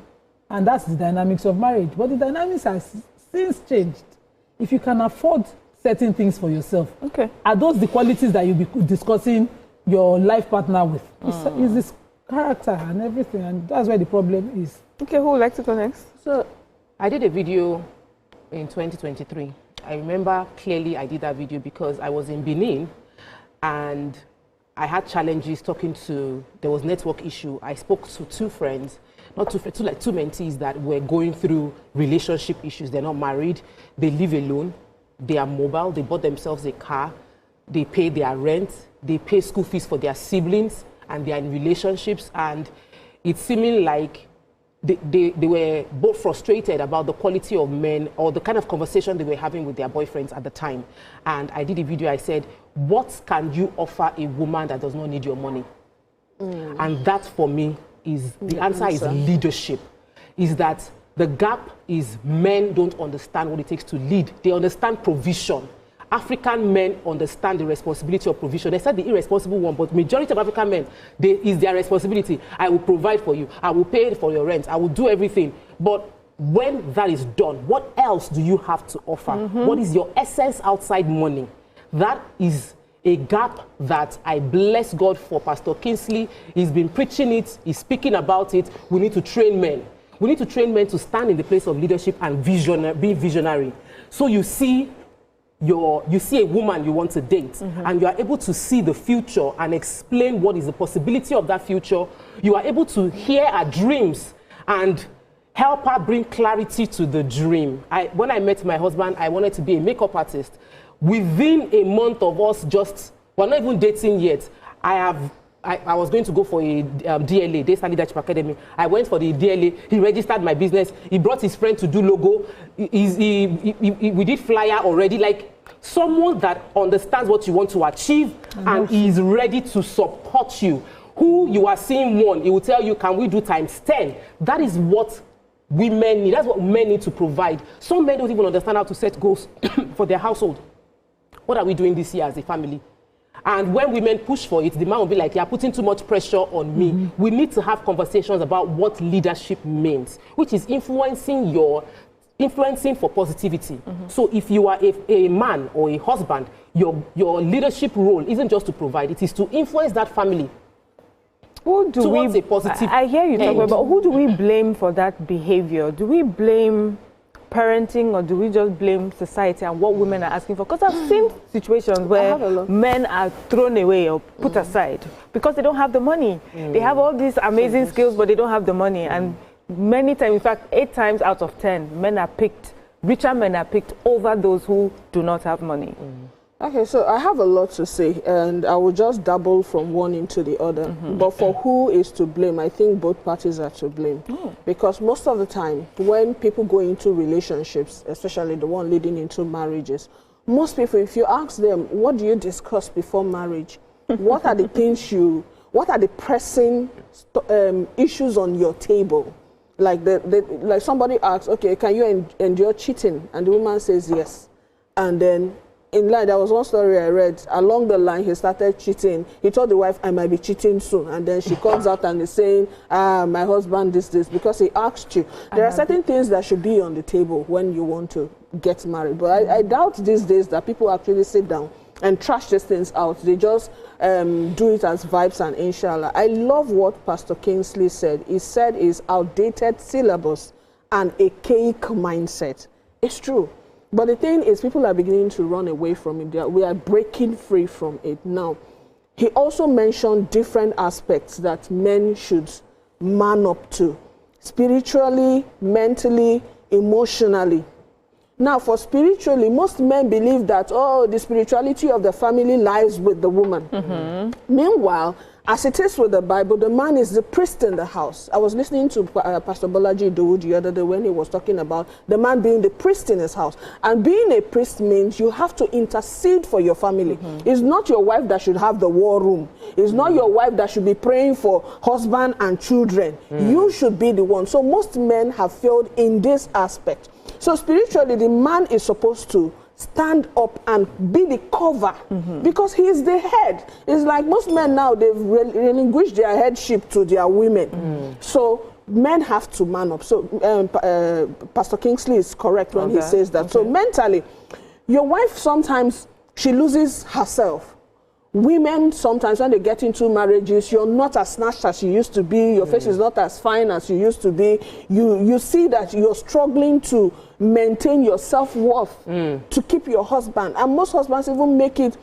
And that's the dynamics of marriage. But the dynamics have since changed. If you can afford certain things for yourself, are those the qualities that you'll be discussing your life partner with? Is this character and everything, and that's where the problem is. Okay, who would like to go next? So, I did a video in 2023. I remember clearly I did that video because I was in Benin and I had challenges talking to, there was network issue. I spoke to two friends, not two friends, two mentees that were going through relationship issues. They're not married, they live alone, they are mobile, they bought themselves a car, they pay their rent, they pay school fees for their siblings, and they are in relationships, and it's seeming like they were both frustrated about the quality of men or the kind of conversation they were having with their boyfriends at the time. And I did a video, I said, what can you offer a woman that does not need your money? And that for me is, the answer is leadership. Is that the gap is men don't understand what it takes to lead. They understand provision. African men understand the responsibility of provision. They said the irresponsible one, but majority of African men, is their responsibility. I will provide for you. I will pay for your rent. I will do everything. But when that is done, what else do you have to offer? What is your essence outside money? That is a gap that I bless God for. Pastor Kingsley, he's been preaching it. He's speaking about it. We need to train men. We need to train men to stand in the place of leadership and be visionary. So you see a woman you want to date, and you are able to see the future and explain what is the possibility of that future. You are able to hear her dreams and help her bring clarity to the dream. When I met my husband, I wanted to be a makeup artist. Within a month of us we're not even dating yet, I was going to go for a DLA, Daystar Leadership Academy. I went for the DLA. He registered my business. He brought his friend to do logo. We did flyer already. Like someone that understands what you want to achieve and is ready to support you. Who you are seeing one, he will tell you, can we do times 10? That is what women need. That's what men need to provide. Some men don't even understand how to set goals for their household. What are we doing this year as a family? And when women push for it, the man will be like, you're putting too much pressure on me. We need to have conversations about what leadership means, which is influencing for positivity. So if you are a man or a husband, your leadership role isn't just to provide, it is to influence that family. Who do towards a positive I hear you talk about, who do we blame for that behavior? Do we blame parenting, or do we just blame society and what women are asking for? Because I've seen situations where men are thrown away or put aside because they don't have the money. They have all these amazing skills, but they don't have the money. And many times, in fact, 8 times out of 10, richer men are picked over those who do not have money. Okay, so I have a lot to say, and I will just double from one into the other. But for who is to blame, I think both parties are to blame. Because most of the time, when people go into relationships, especially the one leading into marriages, most people, if you ask them, what do you discuss before marriage? What are the things what are the pressing issues on your table? Like like somebody asks, okay, can you endure cheating? And the woman says yes. And then in line, there was one story I read. Along the line, he started cheating. He told the wife, I might be cheating soon. And then she comes out and is saying, my husband this, because he asked you. There are certain things that should be on the table when you want to get married. But I doubt these days that people actually sit down and trash these things out. They just do it as vibes and inshallah. I love what Pastor Kingsley said. He said is outdated syllabus and archaic mindset. It's true. But the thing is, people are beginning to run away from it. We are breaking free from it now. He also mentioned different aspects that men should man up to. Spiritually, mentally, emotionally. Now, for spiritually, most men believe that, the spirituality of the family lies with the woman. Meanwhile, as it is with the Bible, the man is the priest in the house. I was listening to Pastor Bolaji Idowu the other day when he was talking about the man being the priest in his house. And being a priest means you have to intercede for your family. It's not your wife that should have the war room. It's not your wife that should be praying for husband and children. You should be the one. So most men have failed in this aspect. So spiritually, the man is supposed to stand up and be the cover because he is the head. It's like most men now, they've relinquished their headship to their women. So men have to man up. So Pastor Kingsley is correct when he says that. So mentally, your wife sometimes, she loses herself women sometimes when they get into marriages, you're not as snatched as you used to be, your face is not as fine as you used to be. You see that you're struggling to maintain your self-worth to keep your husband, and most husbands even make it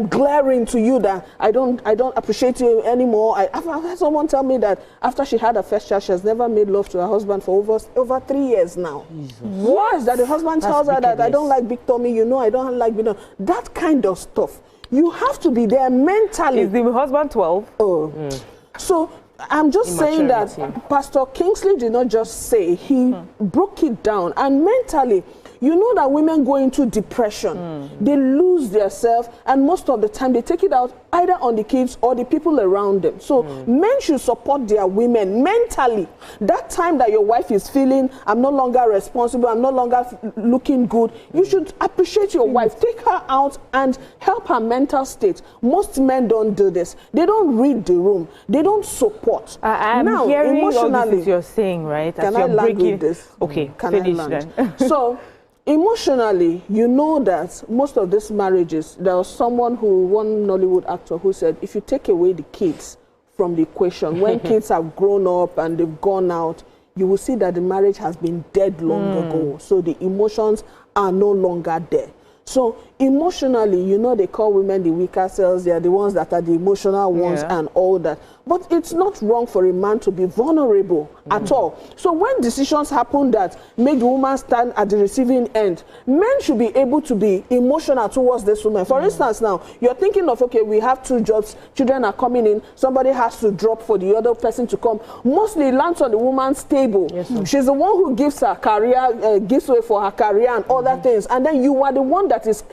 glaring to you that I don't appreciate you anymore. I've had someone tell me that after she had her first child, she has never made love to her husband for over 3 years now. Yes, that the husband tells her that I don't like big tummy, you know, I don't like big tummy. That kind of stuff. You have to be there mentally. Is the husband 12? Oh. So I'm just saying that Pastor Kingsley did not just say, he broke it down, and mentally, you know that women go into depression. They lose their self, and most of the time they take it out either on the kids or the people around them. So men should support their women mentally. That time that your wife is feeling, I'm no longer responsible, I'm no longer looking good, you should appreciate your wife. Take her out and help her mental state. Most men don't do this. They don't read the room. They don't support. I'm now, hearing emotionally, all this you're saying, right? Can I land with this? Okay, can I finish land? then. So, emotionally, you know that most of these marriages, there was one Nollywood actor who said, if you take away the kids from the equation, when kids have grown up and they've gone out, you will see that the marriage has been dead long ago. So the emotions are no longer there. So emotionally, you know, they call women the weaker cells. They are the ones that are the emotional ones and all that. But it's not wrong for a man to be vulnerable at all. So when decisions happen that make the woman stand at the receiving end, men should be able to be emotional towards this woman. For instance, now, you're thinking of, okay, we have 2 jobs, children are coming in, somebody has to drop for the other person to come. Mostly it lands on the woman's table. She's the one who gives her career, gives way for her career and other things. And then you are the one that is,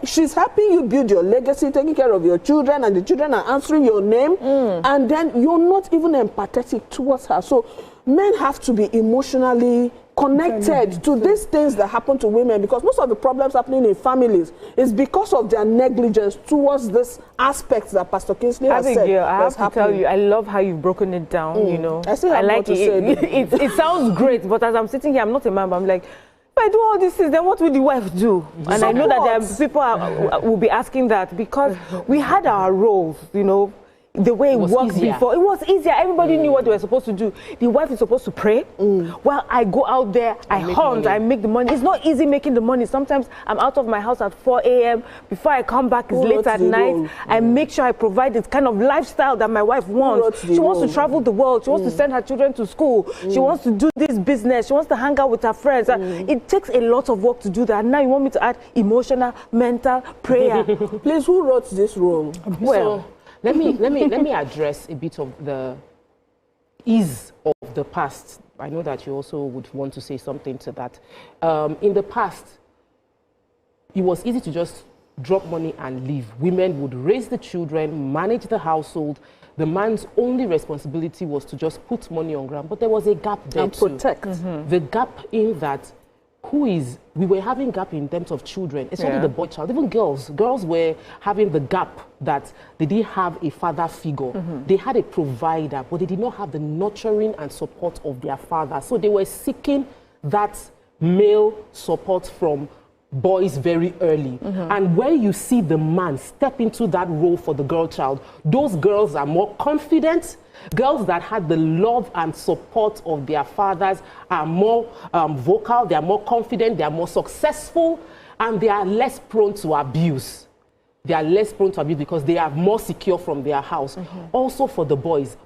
she's helping you build your legacy, taking care of your children, and the children are answering your name, and then you're not even empathetic towards her. So men have to be emotionally connected to these things that happen to women, because most of the problems happening in families is because of their negligence towards this aspect that Pastor Kingsley has said. I have to tell you, I love how you've broken it down, you know. I like it. It sounds great, but as I'm sitting here, I'm not a man, but I'm like, if I do all these things, then what will the wife do? And I know that there are people will be asking that, because we had our roles, you know, the way it worked before. It was easier. Everybody knew what they were supposed to do. The wife is supposed to pray. Well, I go out there, I hunt, I make the money. It's not easy making the money. Sometimes I'm out of my house at 4 a.m. Before I come back, it's late at night. I make sure I provide this kind of lifestyle that my wife wants. She wants to travel the world. She wants to send her children to school. She wants to do this business. She wants to hang out with her friends. It takes a lot of work to do that. And now you want me to add emotional, mental, prayer. Please, who wrote this role? Well, let me address a bit of the ease of the past. I know that you also would want to say something to that. In the past, it was easy to just drop money and leave. Women would raise the children, manage the household. The man's only responsibility was to just put money on ground. But there was a gap there and protect. The gap in that we were having gap in terms of children, especially the boy child, even girls. Girls were having the gap that they didn't have a father figure. They had a provider, but they did not have the nurturing and support of their father. So they were seeking that male support from boys very early. And when you see the man step into that role for the girl child, those girls are more confident. Girls that had the love and support of their fathers are more vocal, they are more confident, they are more successful, and they are less prone to abuse. They are less prone to abuse because they are more secure from their house. Also for the boys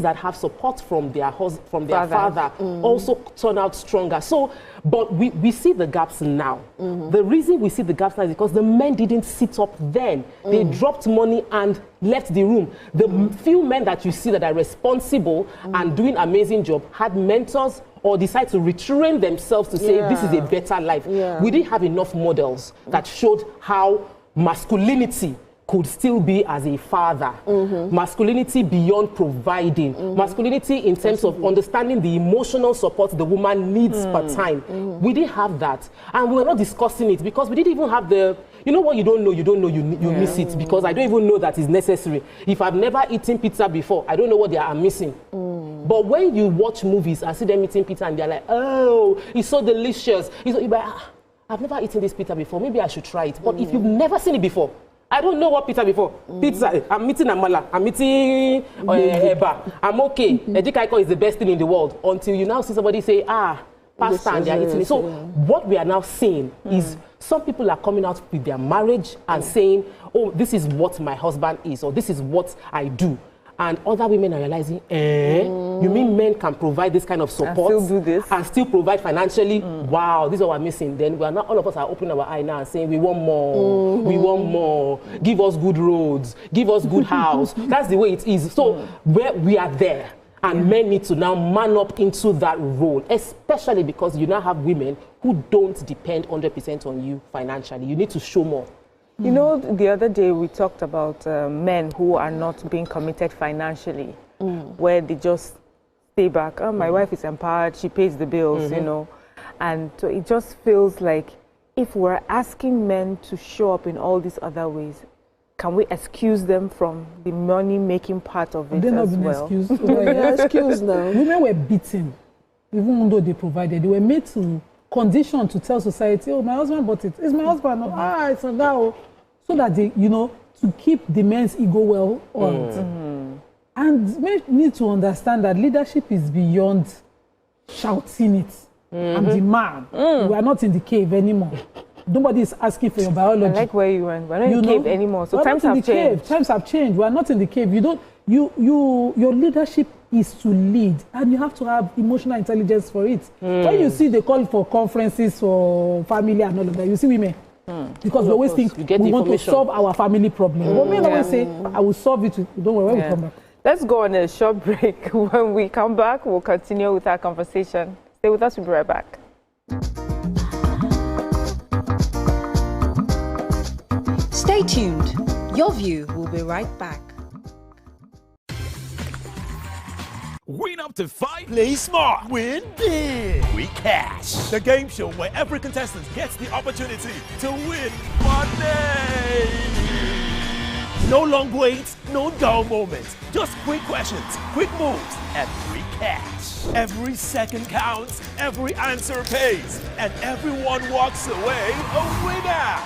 that have support from their father also turn out stronger. So, but we see the gaps now. The reason we see the gaps now is because the men didn't sit up then. They dropped money and left the room. The few men that you see that are responsible and doing amazing job had mentors or decide to retrain themselves to say this is a better life. We didn't have enough models that showed how masculinity could still be as a father. Masculinity beyond providing. Masculinity in terms of understanding the emotional support the woman needs per time. We didn't have that. And we were not discussing it because we didn't even have the, you know what you don't know, you miss it, because I don't even know that is necessary. If I've never eaten pizza before, I don't know what they are missing. But when you watch movies and see them eating pizza and they're like, oh, it's so delicious. You're like, I've never eaten this pizza before. Maybe I should try it. But if you've never seen it before, I don't know what pizza before. Pizza, I'm eating amala, I'm eating eba. I'm okay. Edikaiko is the best thing in the world. Until you now see somebody say, pasta and they are eating it. So what we are now saying is some people are coming out with their marriage and saying, oh, this is what my husband is, or this is what I do. And other women are realizing, you mean men can provide this kind of support and still do this and still provide financially? Wow, this is what we're missing. Then we are not, all of us are opening our eye now and saying, we want more, we want more. Give us good roads, give us good house. That's the way it is. So where we are there, and men need to now man up into that role, especially because you now have women who don't depend 100% on you financially. You need to show more. You know, the other day we talked about men who are not being committed financially, where they just stay back. Oh, my wife is empowered, she pays the bills, you know. And so it just feels like if we're asking men to show up in all these other ways, can we excuse them from the money-making part of it as well? Excused. Excused now. Women were beaten, even though they provided. They were made to condition to tell society, oh, my husband bought it. It's my husband. It's a guy. So that they, you know, to keep the men's ego well oiled. And men need to understand that leadership is beyond shouting it. I'm the man. We are not in the cave anymore. Nobody is asking for your biology. I like where you went. We're not in the cave anymore. So times have changed. Times have changed. We are not in the cave. Your leadership is to lead, and you have to have emotional intelligence for it. When you see they call for conferences for family and all of that, you see women. Because we always think we want to solve our family problem. But men always say, I will solve it. Don't worry, when we come back. Let's go on a short break. When we come back, we'll continue with our conversation. Stay with us, we'll be right back. Stay tuned. Your View will be right back. Win up to 5. Play smart. Win big. We cash. The game show where every contestant gets the opportunity to win money. No long waits, no dull moments. Just quick questions, quick moves, and free cash. Every second counts, every answer pays, and everyone walks away a winner.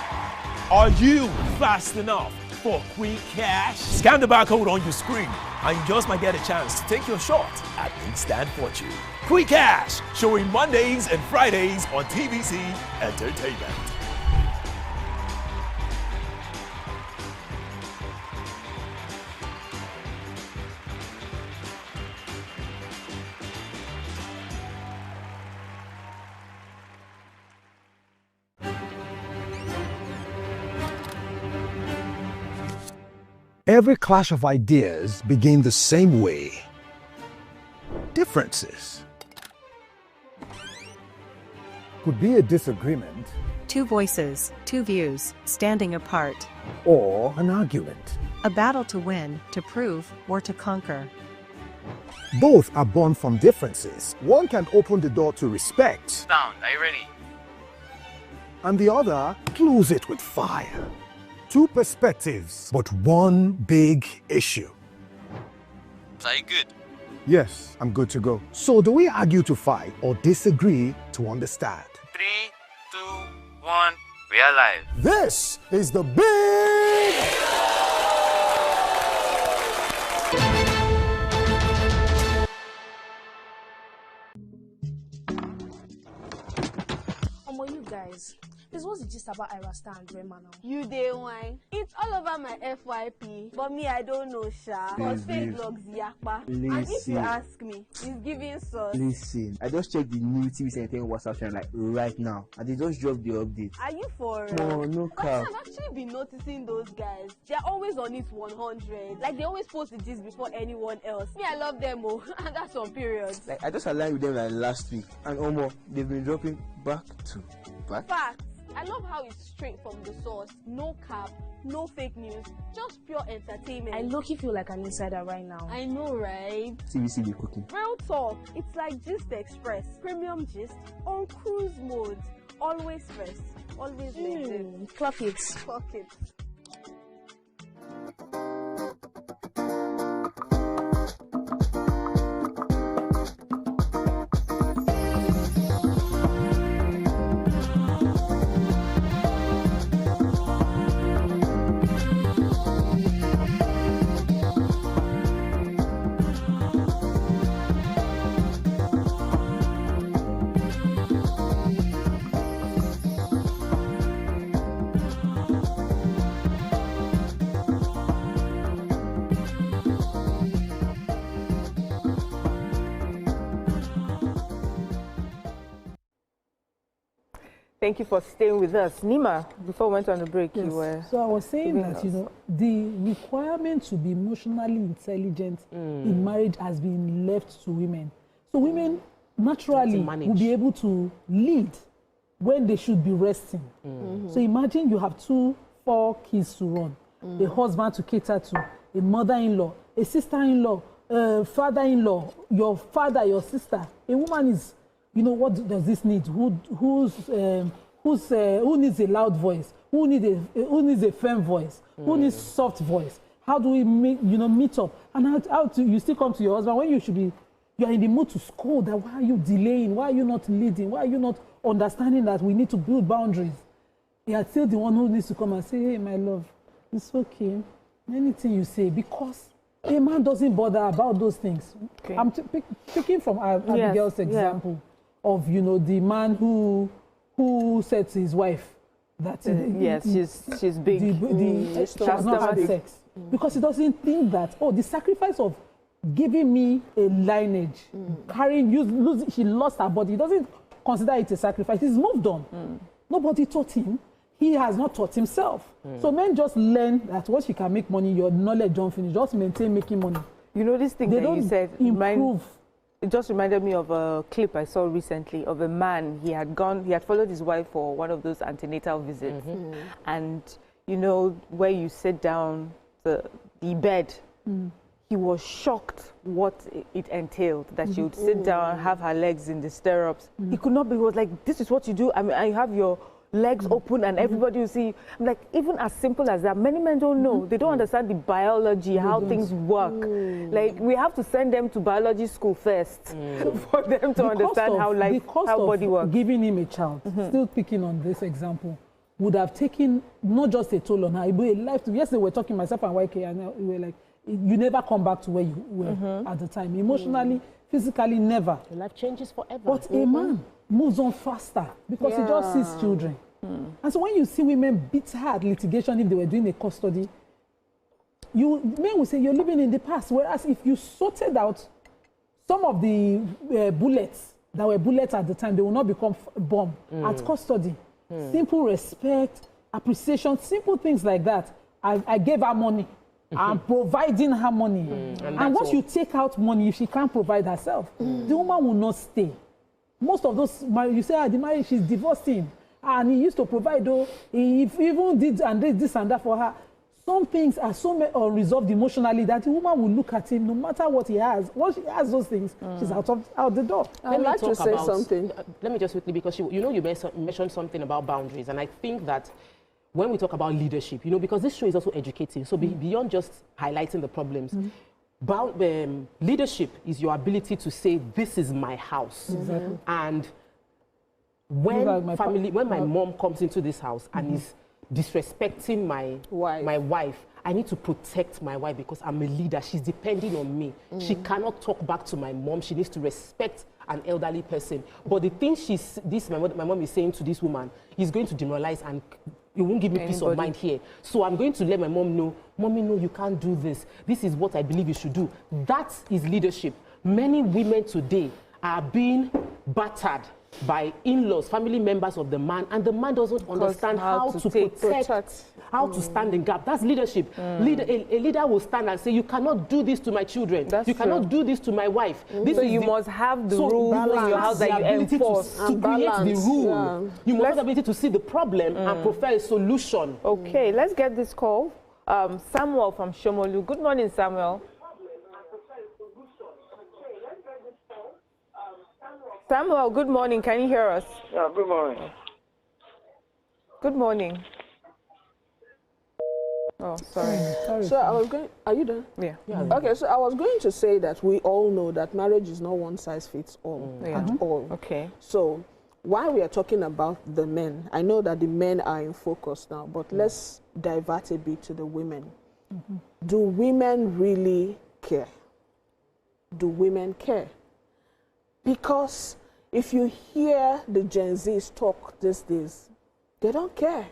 Are you fast enough for quick cash? Scan the barcode on your screen and you just might get a chance to take your shot at Instant Fortune. Quick Cash, showing Mondays and Fridays on TVC Entertainment. Every clash of ideas begin the same way. Differences could be a disagreement, two voices, two views, standing apart, or an argument. A battle to win, to prove, or to conquer. Both are born from differences. One can open the door to respect. Sound, are you ready? And the other close it with fire. Two perspectives, but one big issue. So are you good? Yes, I'm good to go. So do we argue to fight or disagree to understand? 3, 2, 1, we are live. This is the big... You guys, this was just about Irasta and Rema now. You day wine. It's all over my FYP, but me I don't know, Sha. Cause fake blogs yakpa. And if you ask me, it's giving sauce. Listen, I just checked the new TV Entertainment WhatsApp channel like right now, and they just dropped the update. Are you for real? No, no cap. I've actually been noticing those guys. They're always on it 100. Like they always post the gist before anyone else. Me, I love them, oh, and that's on periods. Like I just aligned with them like last week, and they've been dropping back to back. Facts. I love how it's straight from the source. No cap, no fake news, just pure entertainment. I low-key feel like an insider right now. I know, right? TVC be cooking. Real talk. It's like Gist Express. Premium gist on cruise mode. Always first. Always legit. Clock it. Clock it. Thank you for staying with us. Nima, before we went on the break, you were... So I was saying that, you know, the requirement to be emotionally intelligent in marriage has been left to women. So women naturally will be able to lead when they should be resting. So imagine you have 4 kids to run, a husband to cater to, a mother-in-law, a sister-in-law, father-in-law, your father, your sister. A woman is, you know, what does this need? Who needs a loud voice? Who needs a firm voice? Who needs soft voice? How do we meet up? And how do you still come to your husband when you should be, you are in the mood to scold that why are you delaying? Why are you not leading? Why are you not understanding that we need to build boundaries? You are still the one who needs to come and say, hey, my love, it's okay. Anything you say, because a man doesn't bother about those things. Okay. I'm picking from Abigail's example of, you know, the man who said to his wife that she's big. She has not had sex because he doesn't think that, oh, the sacrifice of giving me a lineage, she lost her body. He doesn't consider it a sacrifice. He's moved on. Nobody taught him. He has not taught himself. So men just learn that once you can make money, your knowledge don't finish. Just maintain making money. You know, this thing they that you said, improve. It just reminded me of a clip I saw recently of a man. He had followed his wife for one of those antenatal visits. And, you know, where you sit down, the bed, he was shocked what it entailed, that she would sit down, have her legs in the stirrups. He could not be, he was like, this is what you do. I mean, I have your legs open and everybody will see. I'm like, even as simple as that, many men don't know. They don't understand the biology, how things work. Like, we have to send them to biology school first for them to understand how body works. Giving him a child, still picking on this example, would have taken not just a toll on her, it would be a life. Yesterday we were talking, myself and YK, and we were like, you never come back to where you were at the time. Emotionally, physically, never. Your life changes forever. But a man moves on faster because he just sees children. And so when you see women beat her at litigation if they were doing a custody, men will say you're living in the past. Whereas if you sorted out some of the bullets that were bullets at the time, they will not become bomb at custody. Simple respect, appreciation, simple things like that. I gave her money. I'm providing her money. And once you take out money, if she can't provide herself, the woman will not stay. Most of those, you say, the marriage, she's divorcing. And he used to provide, though, he even did this and that for her. Some things are so unresolved emotionally that the woman will look at him no matter what he has. Once she has those things, she's out the door. I'd like to say something. Let me just quickly, because you mentioned something about boundaries, and I think that when we talk about leadership, because this show is also educating, so beyond just highlighting the problems, leadership is your ability to say, this is my house. And when my mom comes into this house and is disrespecting my wife, I need to protect my wife because I'm a leader. She's depending on me. She cannot talk back to my mom. She needs to respect an elderly person. But the thing my mom is saying to this woman is going to demoralize and it won't give me peace of mind here. So I'm going to let my mom know, Mommy, no, you can't do this. This is what I believe you should do. That is leadership. Many women today are being battered by in-laws, family members of the man, and the man doesn't understand how to protect, how to stand in gap. That's leadership. A leader will stand and say, you cannot do this to my children. You cannot do this to my wife. So you must have the rules in your house that you enforce. To create the rule. You must have the ability to see the problem and prefer a solution. Okay, let's get this call. Samuel from Shomolu. Good morning, Samuel. Samuel, good morning. Can you hear us? Yeah, good morning. Good morning. Oh, sorry. So I was going... Are you done? Yeah. Okay, so I was going to say that we all know that marriage is not one size fits all at all. Okay. So while we are talking about the men, I know that the men are in focus now, but let's divert a bit to the women. Do women really care? Do women care? Because if you hear the Gen Zs talk these days, they don't care.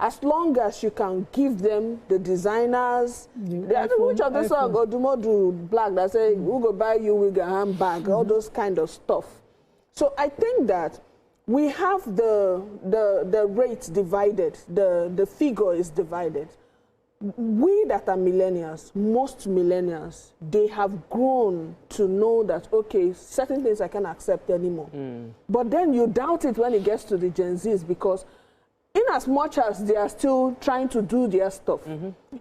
As long as you can give them the designers, which of the song or do more do black that say, who go buy you with a handbag, all those kind of stuff. So I think that we have the rate divided, the figure is divided. We that are millennials, most millennials, they have grown to know that, okay, certain things I can't accept anymore. But then you doubt it when it gets to the Gen Zs, because in as much as they are still trying to do their stuff,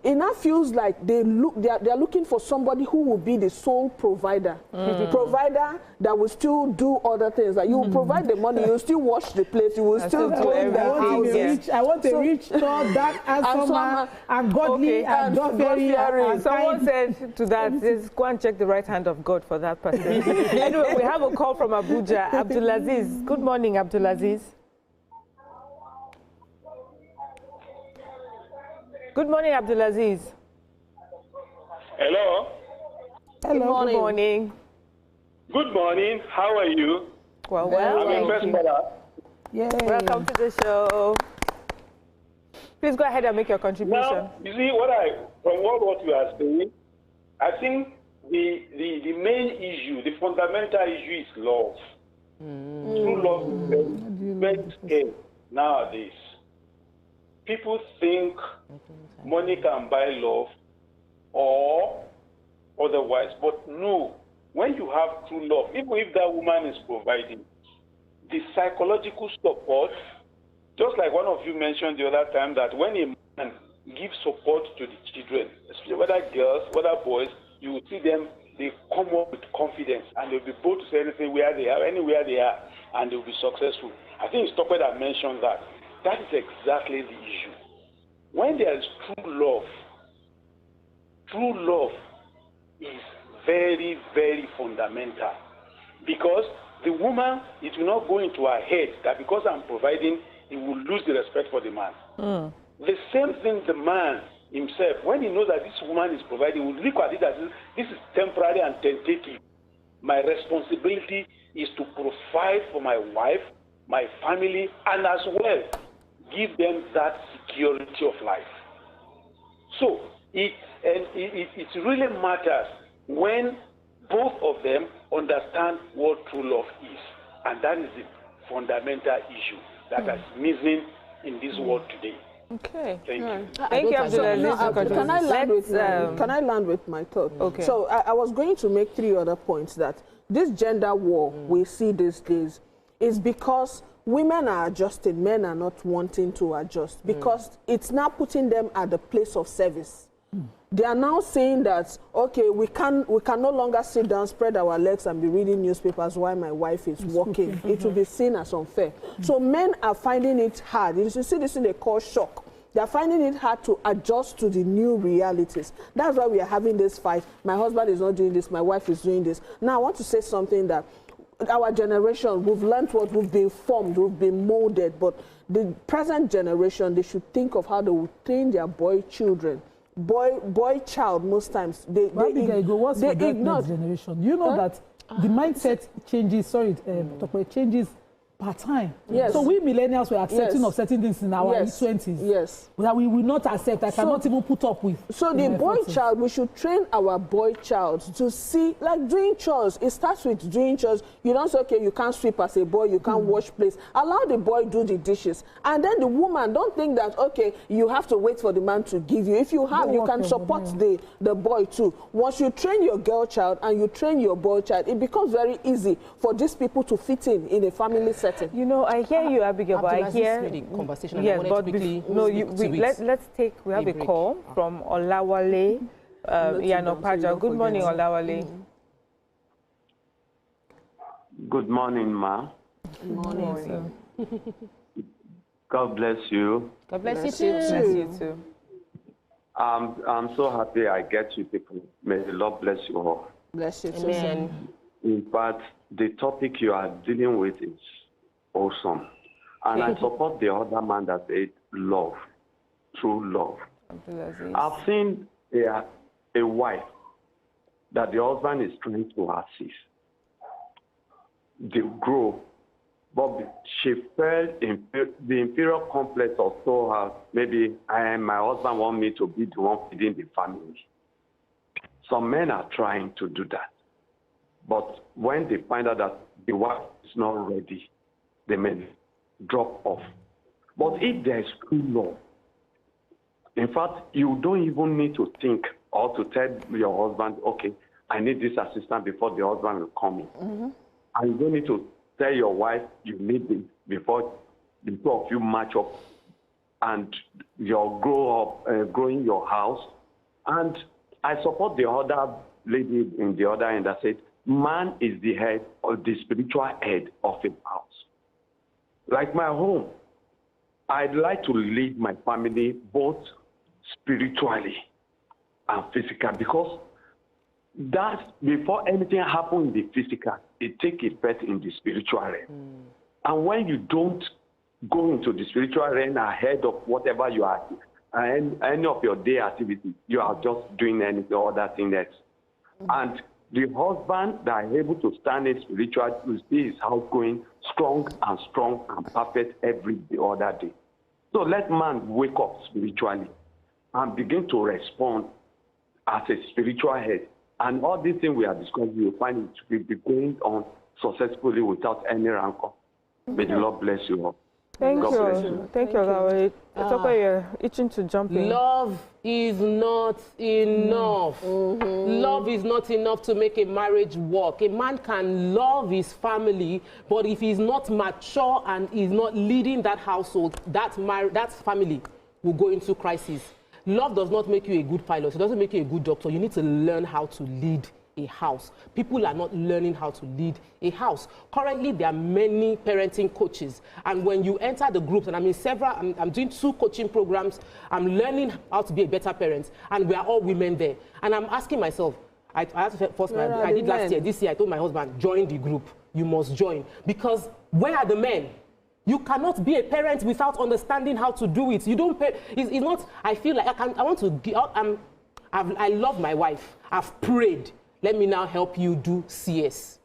it now feels like they are looking for somebody who will be the sole provider. Provider that will still do other things. Like you will provide the money, you will still wash the plate, you will still do everything. I want a rich, tall, dark, handsome, and godly, and God-fearing. Someone said to that, go and check the right hand of God for that person. Anyway, we have a call from Abuja. Abdulaziz. Good morning, Abdulaziz. Good morning, Abdulaziz. Hello. Hello. Good morning. Good morning. How are you? Well, I'm in thank you. Welcome to the show. Please go ahead and make your contribution. Now, you see, from what you are saying, I think the main issue, the fundamental issue is love. True love is very scarce nowadays. People think money can buy love or otherwise, but no. When you have true love, even if that woman is providing the psychological support, just like one of you mentioned the other time, that when a man gives support to the children, especially whether girls, whether boys, you will see them, they come up with confidence and they'll be bold to say anything where they are, anywhere they are, and they'll be successful. I think it's Tokwe that mentioned that. That is exactly the issue. When there is true love is very, very fundamental. Because the woman, it will not go into her head that because I'm providing, he will lose the respect for the man. The same thing the man himself, when he knows that this woman is providing, will look at it as this is temporary and tentative. My responsibility is to provide for my wife, my family, and as well give them that security of life. So it really matters when both of them understand what true love is. And that is the fundamental issue that is missing in this world today. Okay. Thank you. Thank you, Abdulaziz. Can I land with my thought? Okay. So I was going to make 3 other points that this gender war we see these days is because women are adjusting, men are not wanting to adjust, because it's now putting them at the place of service. They are now saying that, okay, we can no longer sit down, spread our legs and be reading newspapers while my wife is working. It will be seen as unfair. So men are finding it hard. You see this thing they call shock. They are finding it hard to adjust to the new realities. That's why we are having this fight. My husband is not doing this, my wife is doing this. Now I want to say something that our generation, we've learned what we've been formed, we've been molded, but the present generation, they should think of how they will train their boy children. Boy child, most times they ignore generation. You know that the mindset changes, changes per time. Yes. So we millennials were accepting of certain things in our 20s. Yes. That we will not accept, I cannot even put up with. So the boy child, we should train our boy child to see, like doing chores. It starts with doing chores. You don't say, okay, you can't sweep as a boy, you can't wash plates. Allow the boy do the dishes. And then the woman, don't think that, okay, you have to wait for the man to give you. If you have, you can support the boy too. Once you train your girl child and you train your boy child, it becomes very easy for these people to fit in a family setting. You know, I hear you, Abigail, but I hear the conversation. Yes, but let's take. We have a call from Olawale Yanopaja. Good morning, Olawale. Good morning, ma. Good morning, sir. God bless you. God bless you too. Bless you too. I'm so happy I get you people. May the Lord bless you all. Bless you too. Amen. In fact, the topic you are dealing with is awesome. And I support the other man that said love, true love. I've seen a wife that the husband is trying to assist. They grow, but she felt the inferior complex or so her, maybe my husband wants me to be the one feeding the family. Some men are trying to do that. But when they find out that the wife is not ready, they may drop off. But if there is true love, in fact, you don't even need to think or to tell your husband, okay, I need this assistant before the husband will come in. And you don't need to tell your wife you need it before the two of you match up and you're growing your house. And I support the other lady in the other end that said, man is the head or the spiritual head of a house. Like my home, I'd like to lead my family both spiritually and physically, because that before anything happens in the physical, it takes effect in the spiritual realm. And when you don't go into the spiritual realm ahead of whatever you are, and any of your day activity, you are just doing any other thing else. And the husband that is able to stand it spiritually will see his house going strong and perfect every other day. So let man wake up spiritually and begin to respond as a spiritual head. And all these things we are discussing, you'll find it will be going on successfully without any rancor. May the Lord bless you all. Thank God bless you. Thank you, Lawari. It's okay, you're itching to jump in. Love is not enough. Love is not enough to make a marriage work. A man can love his family, but if he's not mature and is not leading that household, that family will go into crisis. Love does not make you a good pilot. It doesn't make you a good doctor. You need to learn how to lead a house. People are not learning how to lead a house. Currently, there are many parenting coaches. And when you enter the groups, and I'm in several, I'm doing 2 coaching programs, I'm learning how to be a better parent. And we are all women there. And I'm asking myself, I have to first, I did last year. This year, I told my husband, join the group. You must join. Because where are the men? You cannot be a parent without understanding how to do it. You don't pay, it's not, I feel like I love my wife. I've prayed. Let me now help you do CS.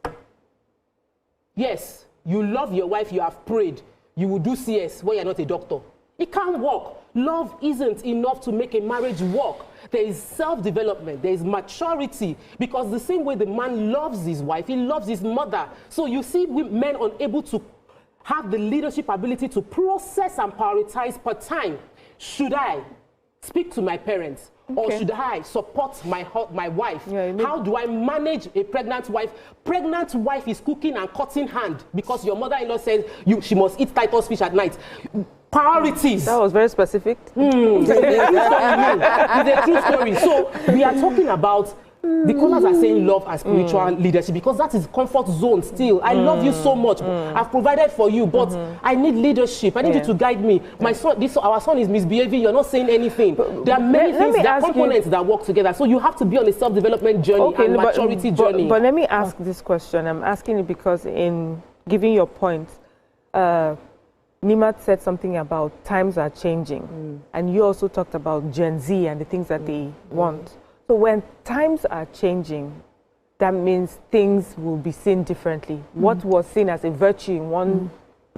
Yes, you love your wife, you have prayed. You will do CS when you're not a doctor. It can't work. Love isn't enough to make a marriage work. There is self-development, there is maturity, because the same way the man loves his wife, he loves his mother. So you see men unable to have the leadership ability to process and prioritize per time. Should I speak to my parents? Okay. Or should I support my wife? How do I manage a pregnant wife? Pregnant wife is cooking and cutting hand because your mother-in-law says she must eat Titus fish at night. Priorities. That was very specific. It's a true story. So we are talking about the callers are saying love and spiritual leadership, because that is comfort zone still. I love you so much. I've provided for you, but I need leadership. I need you to guide me. My son, our son is misbehaving. You're not saying anything. There are many things, there are components that work together. So you have to be on a self-development journey and maturity journey. But let me ask this question. I'm asking it because in giving your point, Nimat said something about times are changing. And you also talked about Gen Z and the things that they want. So when times are changing, that means things will be seen differently. What was seen as a virtue in one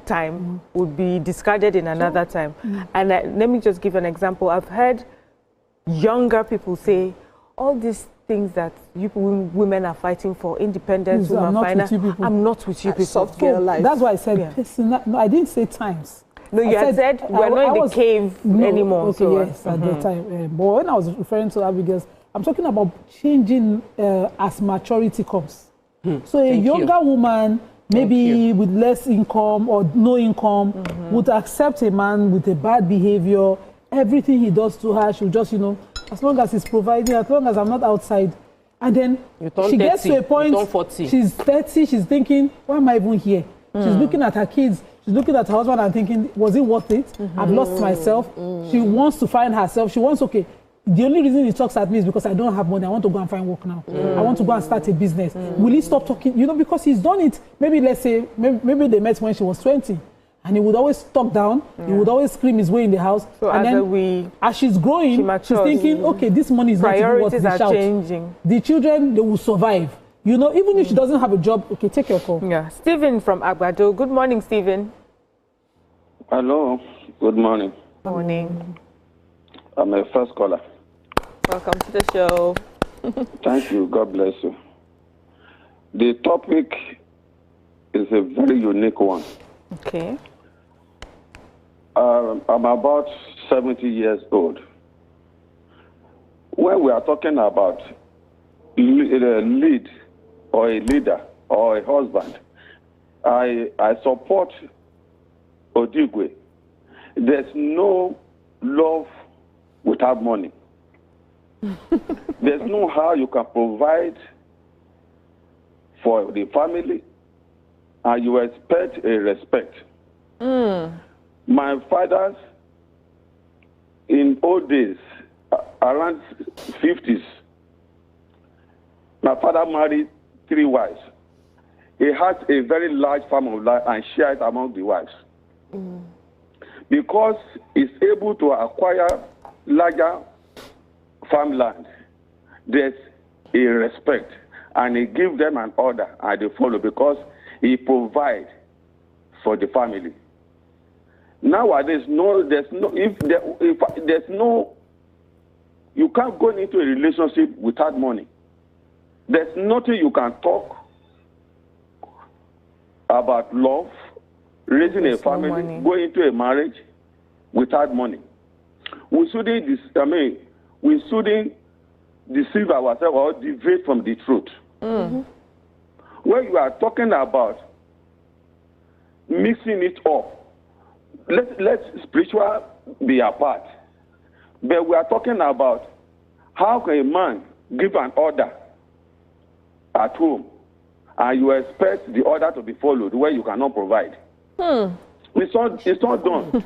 time would be discarded in another time. And let me just give an example. I've heard younger people say, all these things that women are fighting for, independence, women finance, I'm not with you people. Soft girl life. That's why I said, no, I didn't say times. No, you had said we're not in the cave anymore. Okay, so, yes, at that time. But when I was referring to Abigail's, I'm talking about changing as maturity comes. So a younger woman, maybe with less income or no income, would accept a man with a bad behavior. Everything he does to her, she'll just, as long as he's providing, as long as I'm not outside. And then she gets to a point, she's 30, she's thinking, why am I even here? She's looking at her kids, she's looking at her husband and thinking, was it worth it? I've lost myself. She wants to find herself. She wants, the only reason he talks at me is because I don't have money. I want to go and find work now. I want to go and start a business. Will he stop talking? Because he's done it. Maybe let's say, maybe they met when she was 20. And he would always talk down. He would always scream his way in the house. So and then as she's growing, she's thinking, okay, this money is not even worth the shout. Changing. The children, they will survive. Even if she doesn't have a job, okay, take your call. Yeah. Stephen from Agbado. Good morning, Stephen. Hello. Good morning. Morning. I'm a first caller. Welcome to the show. Thank you. God bless you. The topic is a very unique one. Okay. I'm about 70 years old. When we are talking about a lead or a leader or a husband, I support Odigwe. There's no love without money. There's no how you can provide for the family and you expect a respect. My fathers, in old days, around 50s, my father married 3 wives. He had a very large farm of land and shared it among the wives. Because he's able to acquire larger farmland, there's a respect, and he gives them an order and they follow because he provides for the family. Nowadays, you can't go into a relationship without money. There's nothing you can talk about love, raising a family, going into a marriage without money. We shouldn't deceive ourselves or deviate from the truth. When you are talking about mixing it up, let spiritual be apart. But we are talking about how can a man give an order at home and you expect the order to be followed where you cannot provide. It's not done.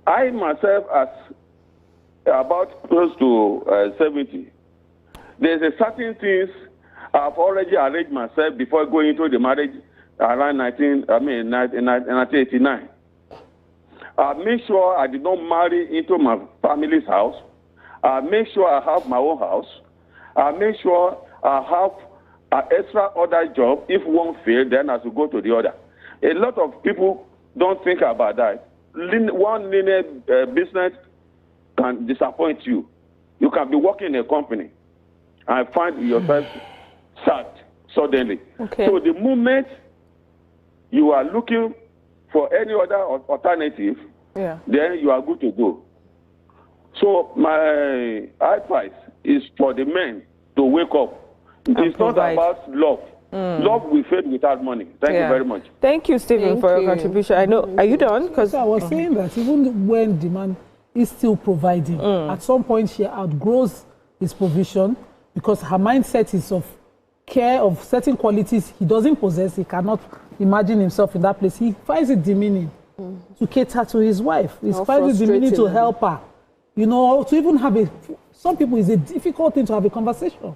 I myself, as about close to 70, there's a certain things I've already arranged myself before going into the marriage around 1989. I make sure I did not marry into my family's house. I make sure I have my own house. I make sure I have an extra other job. If one fails, then I should go to the other. A lot of people don't think about that. One linear business can disappoint you. You can be working in a company and find yourself sacked suddenly. So the moment you are looking for any other alternative, then you are good to go. So my advice is for the men to wake up. It's not about love. Love will fade without money. Thank you very much. Thank you, Stephen, for your contribution. I know. Are you done? Because I was saying that even when the man is still providing, at some point she outgrows his provision because her mindset is of care of certain qualities he doesn't possess. He cannot imagine himself in that place. He finds it demeaning to cater to his wife. He finds it demeaning to help her. You know, to even have some people it's a difficult thing to have a conversation.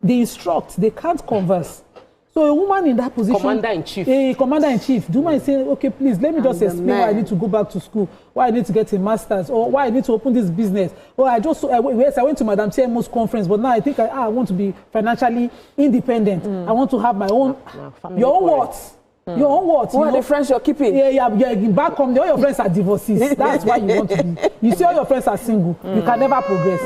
They instruct, they can't converse. So a woman in that position, commander-in-chief, the woman is saying, okay, please, let me just explain why I need to go back to school, why I need to get a master's, or why I need to open this business. Or I went to Madam TMO's conference, but now I think I want to be financially independent. I want to have my own, your own words. Your own words. Who are the friends you're keeping? Yeah. Back home, all your friends are divorcees. That's why you want to be. You see all your friends are single. You can never progress.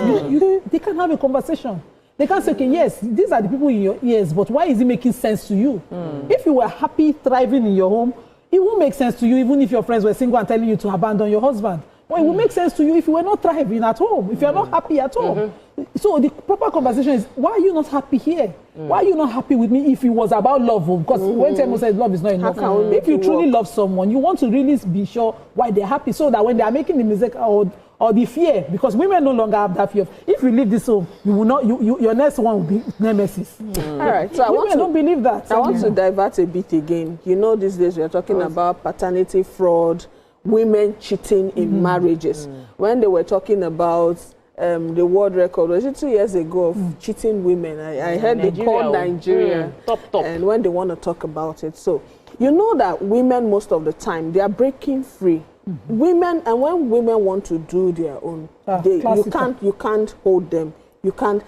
They can have a conversation. They can say, okay, yes, these are the people in your ears, but why is it making sense to you? If you were happy, thriving in your home, it won't make sense to you even if your friends were single and telling you to abandon your husband. Well, it will make sense to you if you were not thriving at home, if you're not happy at home. So the proper conversation is, why are you not happy here? Why are you not happy with me if it was about love? Because when Temo says love is not enough, if you truly love someone, you want to really be sure why they're happy so that when they are making the mistake or the fear, because women no longer have that fear. If you leave this home, you will not. Your next one will be nemesis. All right. So women don't believe that. I want to divert a bit again. You know, these days we are talking about paternity fraud, women cheating in marriages. When they were talking about the world record, was it 2 years ago of cheating women? I heard they called Nigeria top. And when they want to talk about it, so you know that women most of the time they are breaking free. Women, and when women want to do their own, you can't hold them. You can't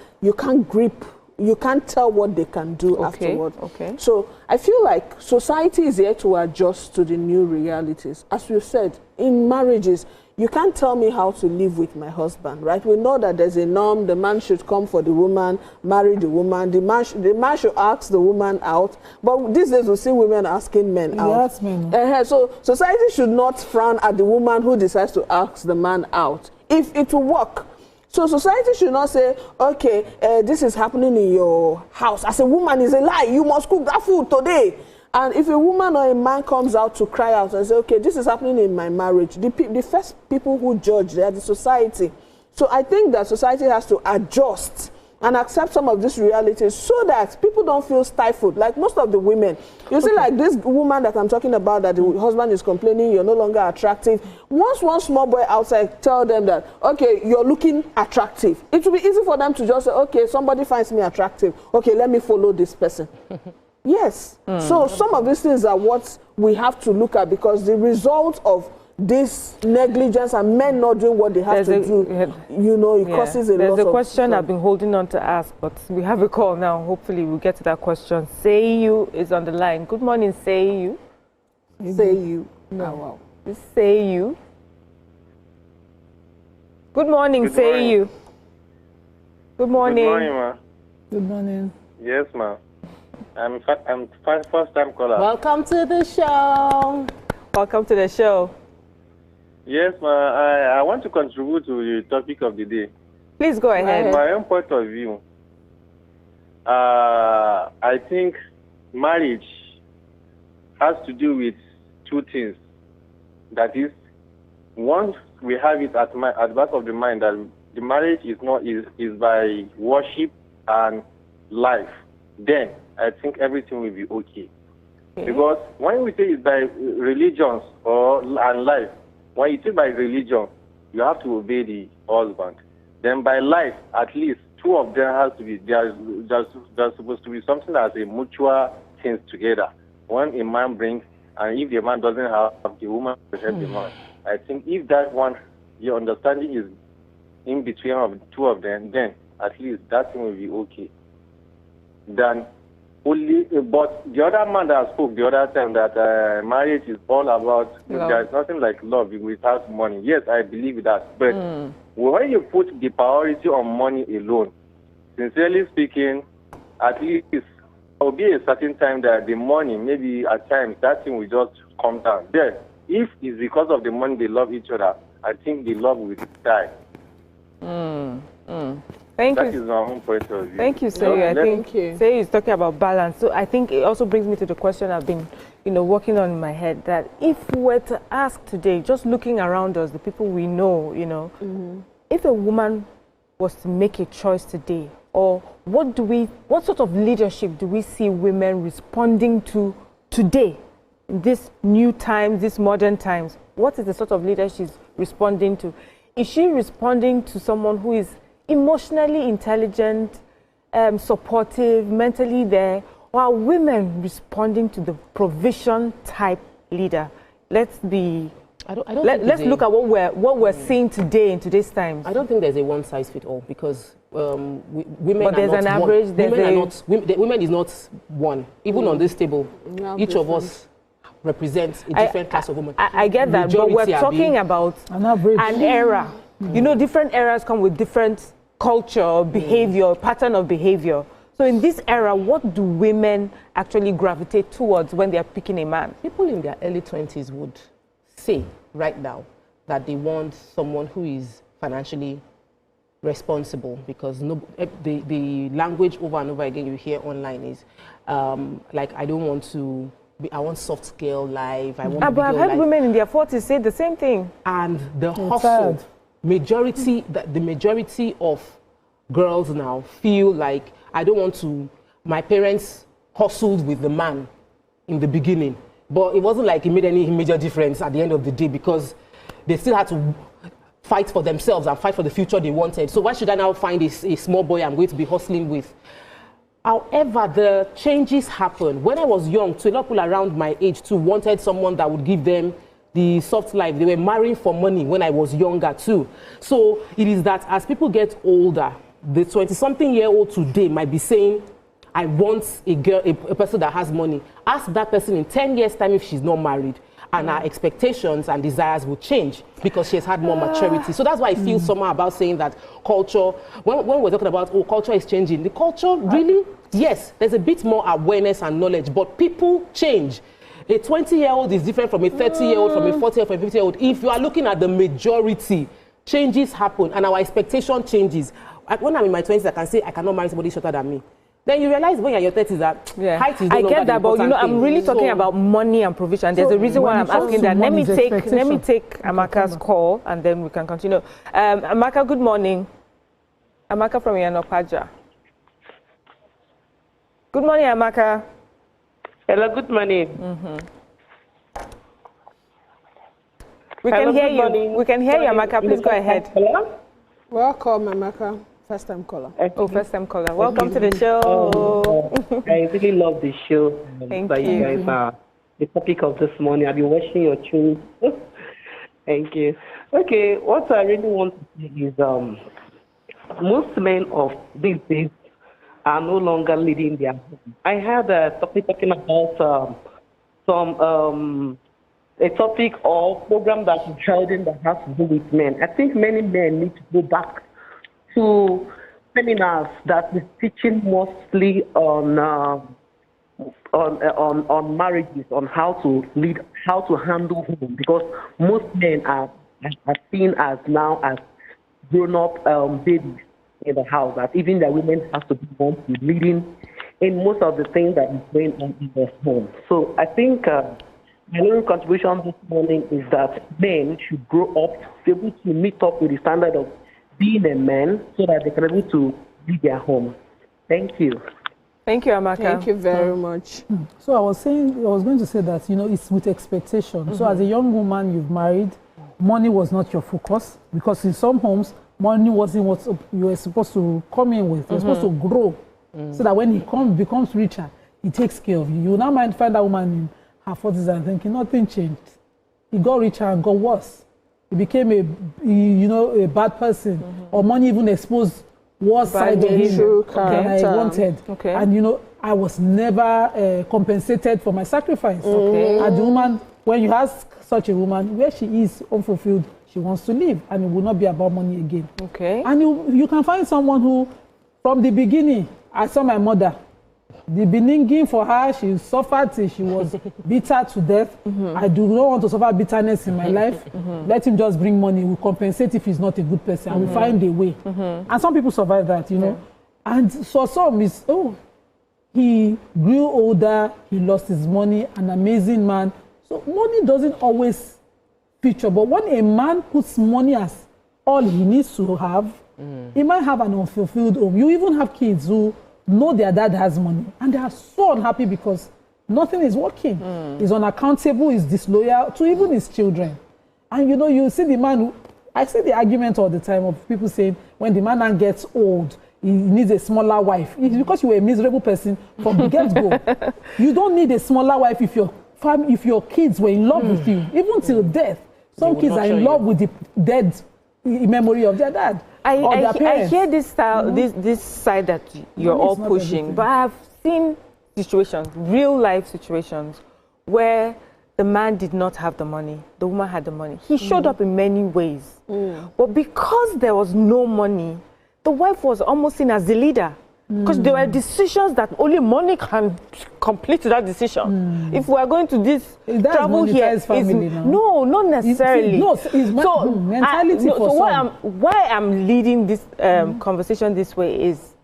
grip. You can't tell what they can do afterwards. So I feel like society is here to adjust to the new realities. As you said, in marriages, you can't tell me how to live with my husband, right? We know that there's a norm. The man should come for the woman, marry the woman. The man should ask the woman out. But these days we see women asking men out. Yes, men. So society should not frown at the woman who decides to ask the man out, if it will work. So society should not say, okay, this is happening in your house. As a woman, is a lie. You must cook that food today. And if a woman or a man comes out to cry out and say, okay, this is happening in my marriage, the first people who judge, they are the society. So I think that society has to adjust and accept some of these realities so that people don't feel stifled. Like most of the women, you see, like this woman that I'm talking about, that the husband is complaining you're no longer attractive. Once one small boy outside tell them that, okay, you're looking attractive, it will be easy for them to just say, okay, somebody finds me attractive. Okay, let me follow this person. Yes. So some of these things are what we have to look at, because the result of this negligence and men not doing what they have to do, you know, it causes a lot of... There's a question I've been holding on to ask, but we have a call now. Hopefully we'll get to that question. Say You is on the line. Good morning, Say You. Say You. No. Oh, wow. Say You. Good morning, Say You. Good morning. Good morning, ma. Good morning. Yes, ma. I'm first time caller. Welcome to the show. Welcome to the show. Yes, ma. I want to contribute to the topic of the day. Please go ahead. From my own point of view, I think marriage has to do with two things. That is, once we have it at back of the mind that the marriage is by worship and life, then I think everything will be okay. Because when we say it's by religions and life, when you say by religion, you have to obey the husband. Then by life, at least two of them has to be, there's supposed to be something that's a mutual things together. When a man brings, and if the man doesn't have, the woman will help the man. I think if that one, your understanding is in between of two of them, then at least that thing will be okay. Then but the other man that spoke the other time that marriage is all about, there's nothing like love without money. Yes, I believe that. But when you put the priority on money alone, sincerely speaking, at least there will be a certain time that the money, maybe at times, that thing will just come down. Then, if it's because of the money they love each other, I think the love will die. Thank you. That is my own point of view. Thank you, Say. I think Say is talking about balance. So I think it also brings me to the question I've been, working on in my head, that if we were to ask today, just looking around us, the people we know, if a woman was to make a choice today, or what sort of leadership do we see women responding to today, in this new times, these modern times? What is the sort of leader she's responding to? Is she responding to someone who is emotionally intelligent, supportive, mentally there, while women responding to the provision type leader? Let's look at what we're seeing today in today's times. I don't think there's a one size fits all, because women but there's are not an average. Women is not one. Even on this table, each of us represents a different class of women. I get that, but we're talking about an era. Different eras come with different culture, behavior, pattern of behavior. So in this era, what do women actually gravitate towards when they are picking a man? People in their early 20s would say right now that they want someone who is financially responsible, because the language over and over again you hear online is like, I don't want to be, I want soft scale life. I want but I've heard women in their 40s say the same thing. And the hustle. The majority of girls now feel like, I don't want to, my parents hustled with the man in the beginning, but it wasn't like it made any major difference at the end of the day, because they still had to fight for themselves and fight for the future they wanted. So why should I now find a small boy I'm going to be hustling with? However, the changes happen. When I was young, a lot of people around my age too wanted someone that would give them the soft life. They were marrying for money when I was younger too. So it is that as people get older, the 20-something-year-old today might be saying, I want a girl, a person that has money. Ask that person in 10 years' time if she's not married. and her expectations and desires will change because she has had more maturity. So that's why I feel somehow about saying that culture, when we're talking about, oh, culture is changing, the culture really, yes, there's a bit more awareness and knowledge, but people change. A 20-year-old is different from a 30-year-old, from a 40-year-old, from a 50-year-old. If you are looking at the majority, changes happen and our expectation changes. When I'm in my 20s, I can say I cannot marry somebody shorter than me. Then you realize when you're in your 30s that height is no longer I get that, but you know, I'm really talking about money and provision. There's a reason why I'm asking that. Let me take Amaka's call and then we can continue. Amaka, good morning. Amaka from Yanopaja. Good morning, Amaka. Hello, good morning. We can hear you. Morning. We can hear you, Amaka. Please go ahead. Hello? Welcome, Amaka. First time caller. Oh, first time caller. Welcome to the show. I really love the show. Thank you. You guys are the topic of this morning. I've been watching your tunes. Thank you. Okay, what I really want to say is most men of these days are no longer leading their home. I had a topic talking about a topic or program that is held in that has to do with men. I think many men need to go back to seminars that is teaching mostly on marriages, on how to lead, how to handle home, because most men are seen as now as grown-up babies in the house, that even the women have to be one to leading in most of the things that is going on in their home. So I think my little contribution this morning is that men should grow up to be able to meet up with the standard of being a man so that they can be able to lead their home. Thank you. Thank you, Amaka. Thank you very much. So I was going to say that, you know, it's with expectation. So as a young woman, you've married, money was not your focus, because in some homes, money wasn't what you were supposed to come in with. You're supposed to grow so that when he becomes richer, he takes care of you. You will now find that woman in her 40s and thinking nothing changed. He got richer and got worse. He became a bad person, or money even exposed worse side of him than I wanted. And you know, I was never compensated for my sacrifice. And the woman, when you ask such a woman where she is unfulfilled, she wants to leave, and it will not be about money again. And you can find someone who, from the beginning, I saw my mother. The beninging for her, she suffered till she was bitter to death. I do not want to suffer bitterness in my life. Let him just bring money. We'll compensate if he's not a good person. I will find a way. And some people survive that, you know. And so some is, he grew older, he lost his money, an amazing man. So money doesn't always feature. But when a man puts money as all he needs to have, he might have an unfulfilled home. You even have kids who know their dad has money and they are so unhappy because nothing is working. He's unaccountable, he's disloyal to even his children. And you know, you see the man who, I see the argument all the time of people saying when the man now gets old, he needs a smaller wife. It's because you were a miserable person from the get-go. You don't need a smaller wife if your kids were in love with you, even till death. Some kids are in love with the dead memory of their dad. I hear this style, this side that you're all pushing, but I've seen situations, real life situations, where the man did not have the money, the woman had the money. He showed up in many ways, but because there was no money, the wife was almost seen as the leader. Because there were decisions that only money can complete that decision. If we are going to this travel here, no, not necessarily. Mentality for some. Why I'm leading this conversation this way is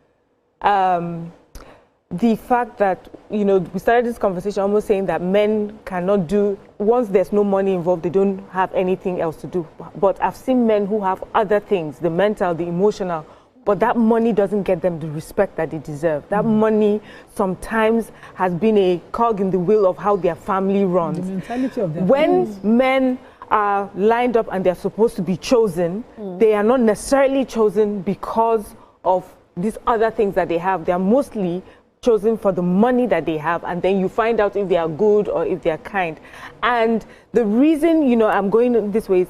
the fact that, you know, we started this conversation almost saying that men cannot do, once there's no money involved, they don't have anything else to do. But I've seen men who have other things, the mental, the emotional, but that money doesn't get them the respect that they deserve. That money sometimes has been a cog in the wheel of how their family runs. The mentality of their when men are lined up and they're supposed to be chosen, they are not necessarily chosen because of these other things that they have. They're mostly chosen for the money that they have, and then you find out if they are good or if they are kind. And the reason, you know, I'm going this way is,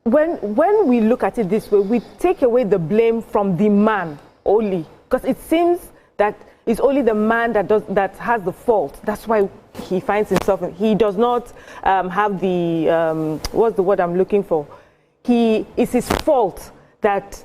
when we look at it this way, we take away the blame from the man only, because it seems that it's only the man that has the fault. That's why he finds himself. He does not have the what's the word I'm looking for? It's his fault that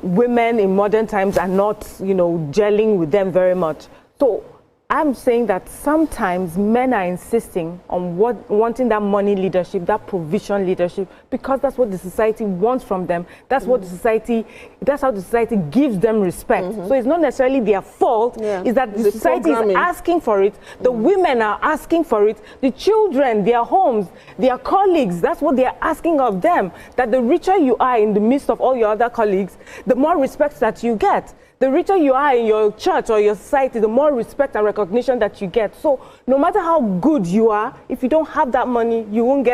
women in modern times are not, gelling with them very much. So I'm saying that sometimes men are insisting on wanting that money leadership, that provision leadership, because that's what the society wants from them. That's what that's how the society gives them respect. So it's not necessarily their fault. It's that the society is asking for it. The women are asking for it. The children, their homes, their colleagues, that's what they're asking of them. That the richer you are in the midst of all your other colleagues, the more respect that you get. The richer you are in your church or your society, the more respect and recognition that you get. So no matter how good you are, if you don't have that money, you won't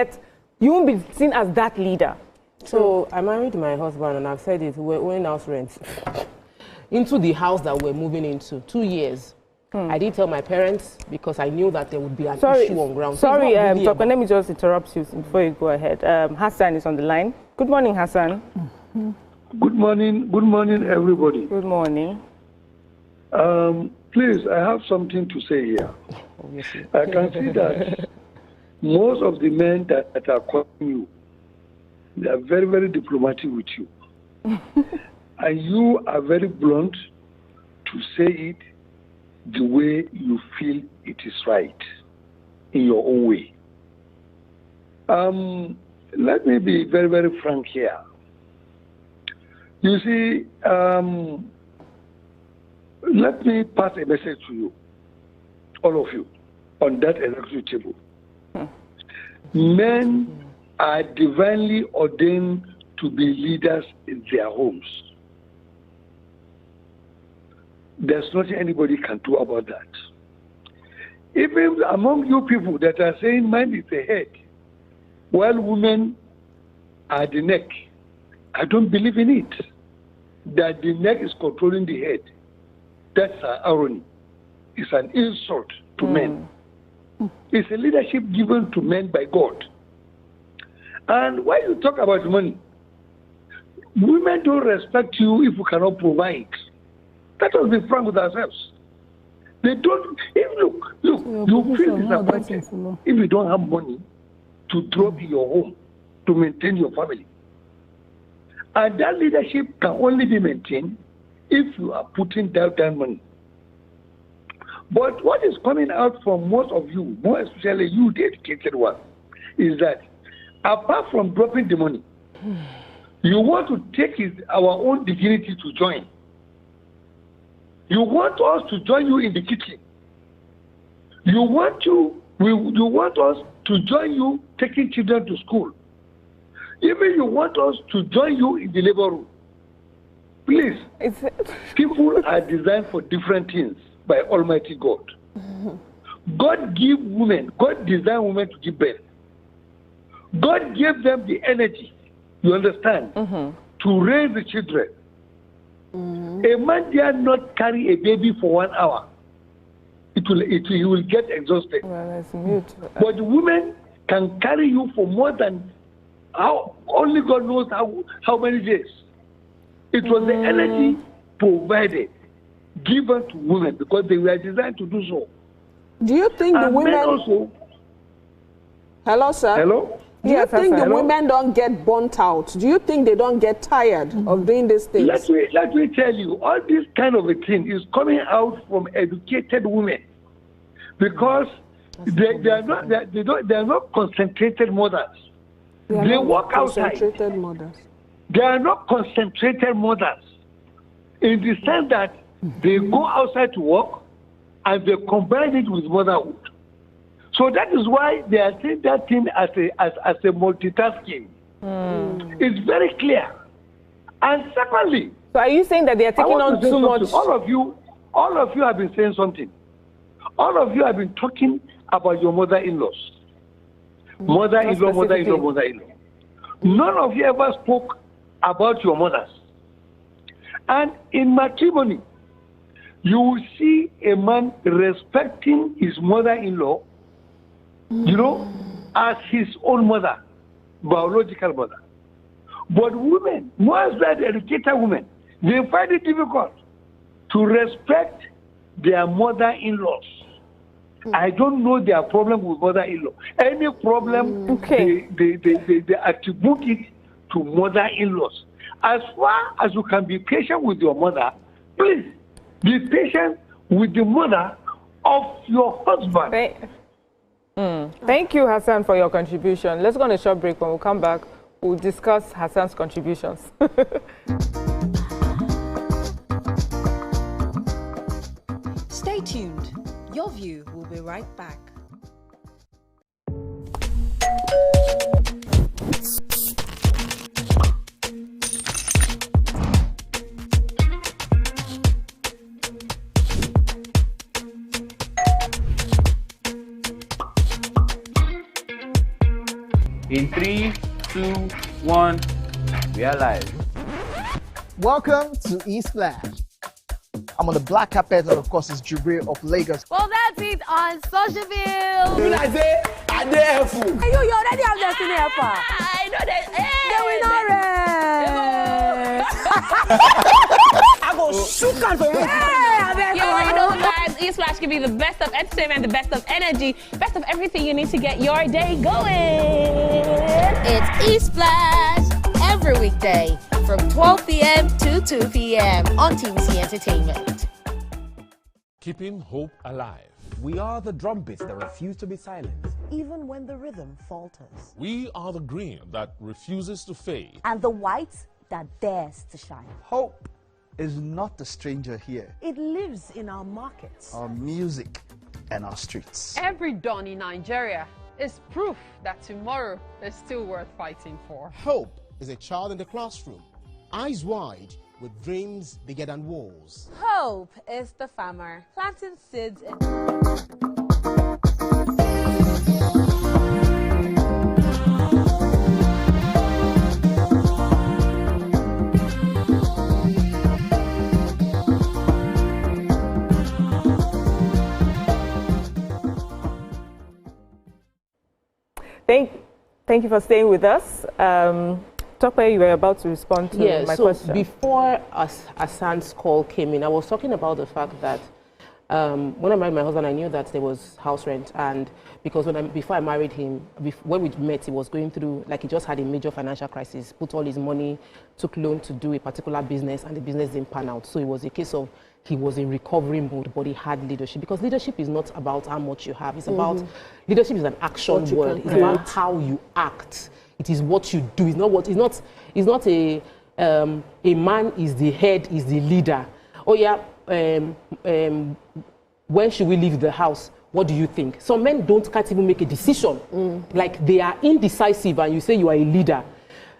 be seen as that leader. So I married my husband, and I've said it, we're owing house rent into the house that we're moving into, 2 years. I didn't tell my parents because I knew that there would be an issue on ground. Sorry, Dr. Let me just interrupt you before you go ahead. Hassan is on the line. Good morning, Hassan. Good morning, everybody. Good morning. Please, I have something to say here. I can see that most of the men that are calling you, they are very, very diplomatic with you. And you are very blunt to say it the way you feel it is right, in your own way. Let me be very, very frank here. You see, let me pass a message to you, all of you, on that executive table. Men are divinely ordained to be leaders in their homes. There's nothing anybody can do about that. Even among you people that are saying man is the head, while women are the neck, I don't believe in it. That the neck is controlling the head. That's an irony. It's an insult to men. It's a leadership given to men by God. And when you talk about money, women don't respect you if you cannot provide. Let us be frank with ourselves. They don't. Look, you feel disappointed if you don't have money to drop in your home to maintain your family. And that leadership can only be maintained if you are putting down that money. But what is coming out from most of you, more especially you, the educated one, is that apart from dropping the money, you want to take our own dignity to join. You want us to join you in the kitchen. You want us to join you taking children to school. Even you want us to join you in the labor room. Please, people are designed for different things by Almighty God. God designed women to give birth. God gave them the energy, you understand, to raise the children. A man dare not carry a baby for 1 hour. He will get exhausted. But women can carry you for more than only God knows how many days. It was the energy provided, given to women because they were designed to do so. Do you think the women also? Hello, sir. Hello. Do you think the women don't get burnt out? Do you think they don't get tired of doing these things? Let me tell you, all this kind of a thing is coming out from educated women because they are not concentrated mothers. They work outside. They are not concentrated mothers in the sense that they go outside to work and they combine it with motherhood. So that is why they are seeing that thing as a multitasking. It's very clear. And secondly, so are you saying that they are taking on too much? All of you have been saying something. All of you have been talking about your mother-in-laws. Mother-in-law, mother-in-law, mother-in-law. None of you ever spoke about your mothers. And in matrimony, you will see a man respecting his mother-in-law, as his own mother, biological mother. But women, more than educated women, they find it difficult to respect their mother-in-laws. I don't know their problem with mother-in-law. Any problem, they attribute it to mother-in-laws. As far as you can be patient with your mother, please be patient with the mother of your husband. Thank you, Hassan, for your contribution. Let's go on a short break. When we come back, we'll discuss Hassan's contributions. Stay tuned. Your View will be right back. In 3, 2, 1, we are live. Welcome to East Flash. I'm on the black carpet, and of course, it's Jubril of Lagos. Well, that's it on Socialville. You like say, I dare fool. You already have Destiny Alpha. I know that. I go shoot can for you. You already know, guys. East Flash can be the best of entertainment, the best of energy, best of everything you need to get your day going. It's East Flash every weekday from 12 p.m. to 2 p.m. on TVC Entertainment. Keeping hope alive. We are the drumbeats that refuse to be silenced. Even when the rhythm falters. We are the green that refuses to fade. And the white that dares to shine. Hope is not a stranger here. It lives in our markets, our music, and our streets. Every dawn in Nigeria is proof that tomorrow is still worth fighting for. Hope is a child in the classroom, eyes wide, with dreams bigger than walls. Hope is the farmer planting seeds in. Thank you for staying with us. Tokwe, you were about to respond to my question. Before Hassan's call came in, I was talking about the fact that when I married my husband, I knew that there was house rent, and because before I married him, when we met, he was going through, like, he just had a major financial crisis, put all his money, took loan to do a particular business, and the business didn't pan out. So it was a case of he was in recovery mode, but he had leadership, because leadership is not about how much you have. It's about leadership is an action word. It's about how you act. It is what you do. It's not what. It's not a man is the head, is the leader. Oh yeah. When should we leave the house? What do you think? Some men can't even make a decision. Like, they are indecisive, and you say you are a leader.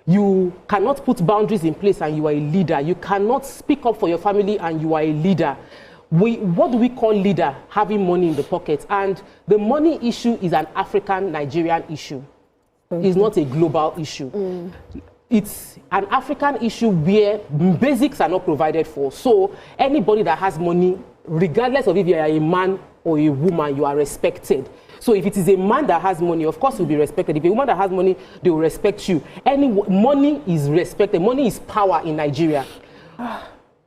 You cannot put boundaries in place, and you are a leader. You cannot speak up for your family, and you are a leader. What do we call leader? Having money in the pocket. And the money issue is an African-Nigerian issue. It's not a global issue. It's an African issue where basics are not provided for. So anybody that has money, regardless of if you are a man or a woman, you are respected. So if it is a man that has money, of course you'll be respected. If a woman that has money, they will respect you. Money is respected. Money is power in Nigeria.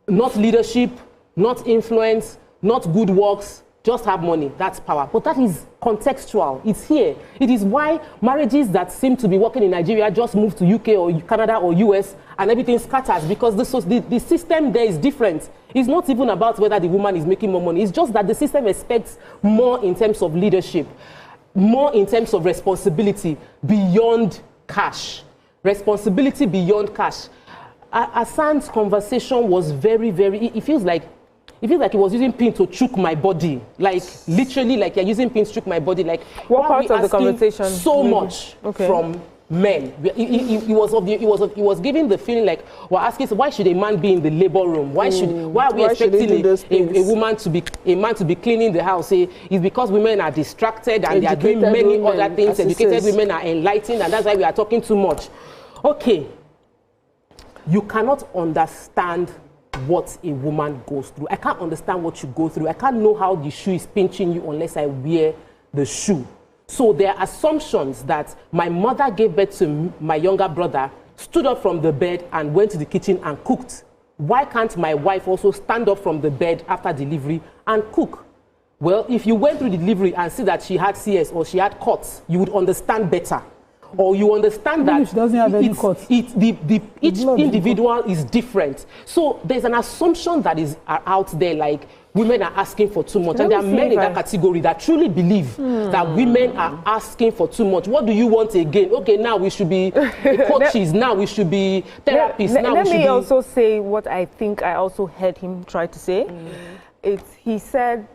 Not leadership, not influence, not good works. Just have money, that's power. But that is contextual. It's here. It is why marriages that seem to be working in Nigeria just move to UK or Canada or US and everything scatters, because the system there is different. It's not even about whether the woman is making more money. It's just that the system expects more in terms of leadership, more in terms of responsibility beyond cash. Responsibility beyond cash. Hassan's conversation was very, very, it feels like he was using pin to choke my body. Like, literally, like, you're using pin to choke my body. Like, what part of the conversation? So much from men. He was giving the feeling like, we're asking, so why should a man be in the labor room? Why are we expecting a man to be cleaning the house? It's because women are distracted and they are doing many other things. Educated women are enlightened, and that's why we are talking too much. Okay, you cannot understand what a woman goes through. I can't understand what you go through. I can't know how the shoe is pinching you unless I wear the shoe. So there are assumptions that my mother gave birth to my younger brother, stood up from the bed and went to the kitchen and cooked why can't my wife also stand up from the bed after delivery and cook? Well, if you went through the delivery and see that she had CS or she had cuts, you would understand better. Or you understand that she doesn't have any cuts. Each individual is different. So there's an assumption that is out there, like women are asking for too much. And there are men in that category that truly believe that women are asking for too much. What do you want again? Okay, now we should be coaches, now we should be therapists. Let me also say what I think I also heard him try to say. He said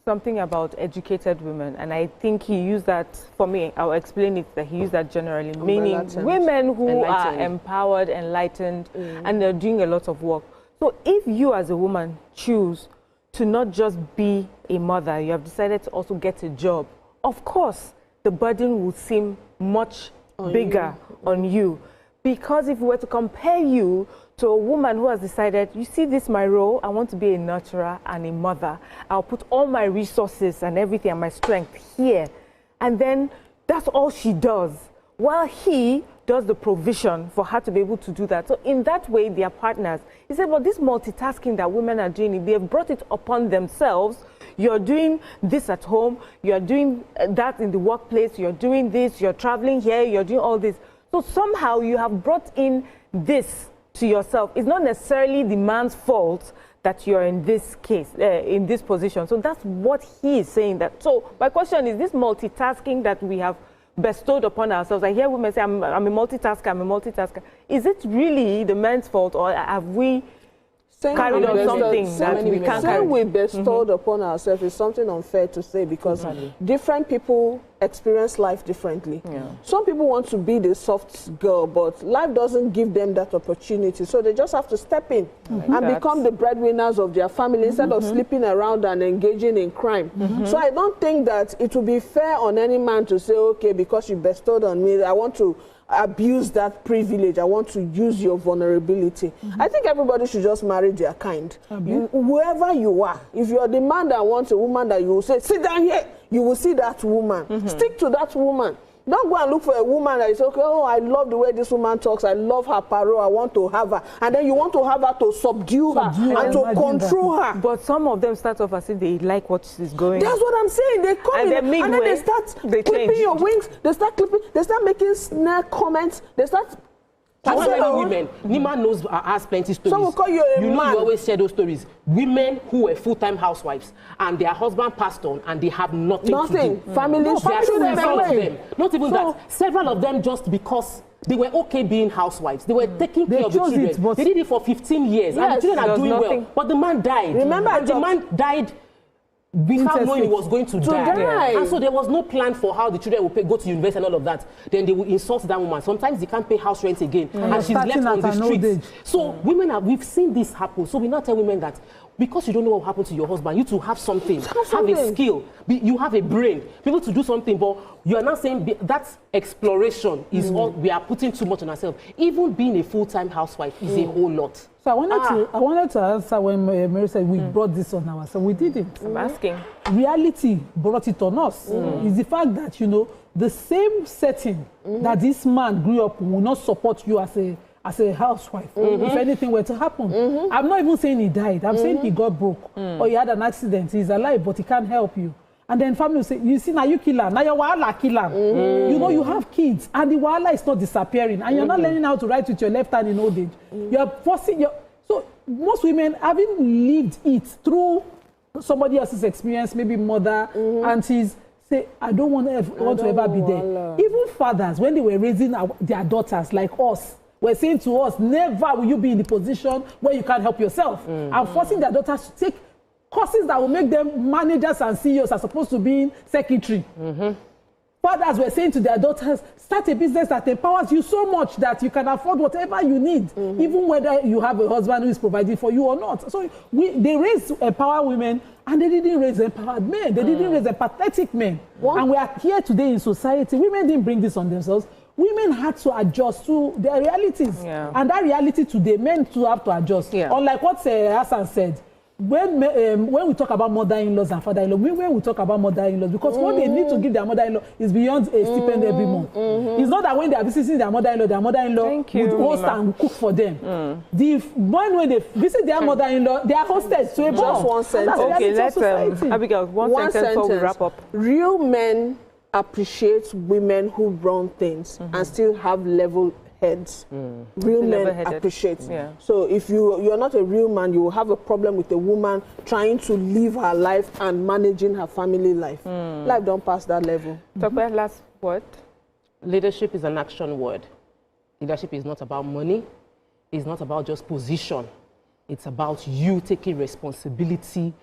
something about educated women, and I think he used that, for me, I'll explain it, that he used that generally, meaning women who are empowered, enlightened, and they're doing a lot of work. So if you as a woman choose to not just be a mother, you have decided to also get a job, of course, the burden will seem much bigger on you. Because if we were to compare you to a woman who has decided, you see this my role, I want to be a nurturer and a mother. I'll put all my resources and everything and my strength here. And then that's all she does. While he does the provision for her to be able to do that. So in that way, they are partners. He said, well, this multitasking that women are doing, they have brought it upon themselves. You're doing this at home, you're doing that in the workplace, you're doing this, you're traveling here, you're doing all this. So somehow you have brought in this to yourself. It's not necessarily the man's fault that you're in this case, in this position. So that's what he is saying. That. So my question is, this multitasking that we have bestowed upon ourselves, I hear women say, I'm a multitasker, I'm a multitasker. Is it really the man's fault, or have we carried on something that we can't carry? We bestowed upon ourselves is something unfair to say, because different people experience life differently. Some people want to be the soft girl, but life doesn't give them that opportunity, so they just have to step in and become the breadwinners of their family instead of sleeping around and engaging in crime. So I don't think that it would be fair on any man to say, okay, because you bestowed on me, I want to abuse that privilege, I want to use your vulnerability. I think everybody should just marry their kind. Whoever you are, if you're the man that wants a woman that you will say, sit down here, you will see that woman. Stick to that woman. Don't go and look for a woman that is, okay, oh, I love the way this woman talks, I love her parole, I want to have her. And then you want to have her to subdue her and to control her. But some of them start off as if they like what she's going. That's what I'm saying. They come in and then they start clipping your wings, they start clipping, they start making snare comments, they start... Women, Nima knows, has plenty stories. Some will call you a man. You always share those stories. Women who were full-time housewives and their husband passed on and they have nothing to do. Families, not even that. Several of them just because they were okay being housewives. They were taking care of the children. They did it for 15 years and the children are doing well. But the man died. Remember, the man died without knowing he was going to die. And so there was no plan for how the children will go to university and all of that. Then they will insult that woman. Sometimes they can't pay house rent again. And she's left on the streets. So we've seen this happen. So we now tell women that because you don't know what happened to your husband, you to have something, have a skill, you have a brain, be able to do something, but you are not saying that exploration is all we are putting too much on ourselves. Even being a full-time housewife is a whole lot. So I wanted to answer when Mary said we brought this on ourselves. We didn't. I'm asking. Reality brought it on us. It's the fact that, you know, the same setting that this man grew up will not support you as a housewife. If anything were to happen. I'm not even saying he died. I'm saying he got broke or he had an accident. He's alive, but he can't help you. And then family will say, you see, now you kill her, now your wahala kill her. You know, you have kids, and the wahala is not disappearing, and you're not learning how to write with your left hand in old age. You're forcing your... So most women, having lived it through somebody else's experience, maybe mother, aunties, say, I don't want to ever be there. Even fathers, when they were raising their daughters like us, were saying to us, never will you be in the position where you can't help yourself. And forcing their daughters to take courses that will make them managers and CEOs as opposed to being secretary. Fathers were saying to their daughters, start a business that empowers you so much that you can afford whatever you need, even whether you have a husband who is providing for you or not. So they raised empowered women, and they didn't raise empowered men. They didn't raise empathetic men. And we are here today in society. Women didn't bring this on themselves. Women had to adjust to their realities. And that reality today, men too have to adjust. Unlike what Hassan said, when we talk about mother-in-laws and father-in-law, when we talk about mother-in-laws, because what they need to give their mother-in-law is beyond a stipend every month. It's not that when they are visiting their mother-in-law would host and cook for them. When they visit their mother-in-law, they are hosted to a ball. Just one sentence. Okay, let's Abigail, one sentence before we wrap up. Real men appreciate women who run things and still have level heads. Real men appreciate. Yeah. So if you're not a real man, you will have a problem with a woman trying to live her life and managing her family life. Life don't pass that level. Talk about last word. Leadership is an action word. Leadership is not about money. It's not about just position. It's about you taking responsibility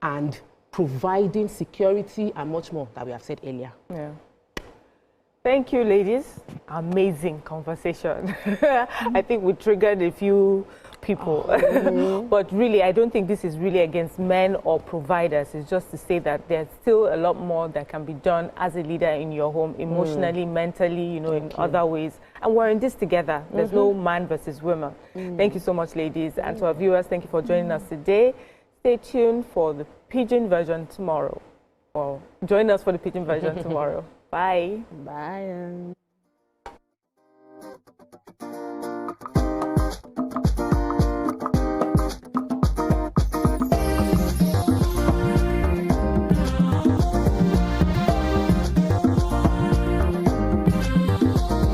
and providing security and much more that we have said earlier. Yeah. Thank you, ladies. Amazing conversation. I think we triggered a few people. But really, I don't think this is really against men or providers. It's just to say that there's still a lot more that can be done as a leader in your home, emotionally, mentally, you know, in other ways. And we're in this together. There's no man versus woman. Thank you so much, ladies. And to our viewers, thank you for joining us today. Stay tuned for the Pidgin version tomorrow. Or join us for the Pidgin version tomorrow. Bye. Bye.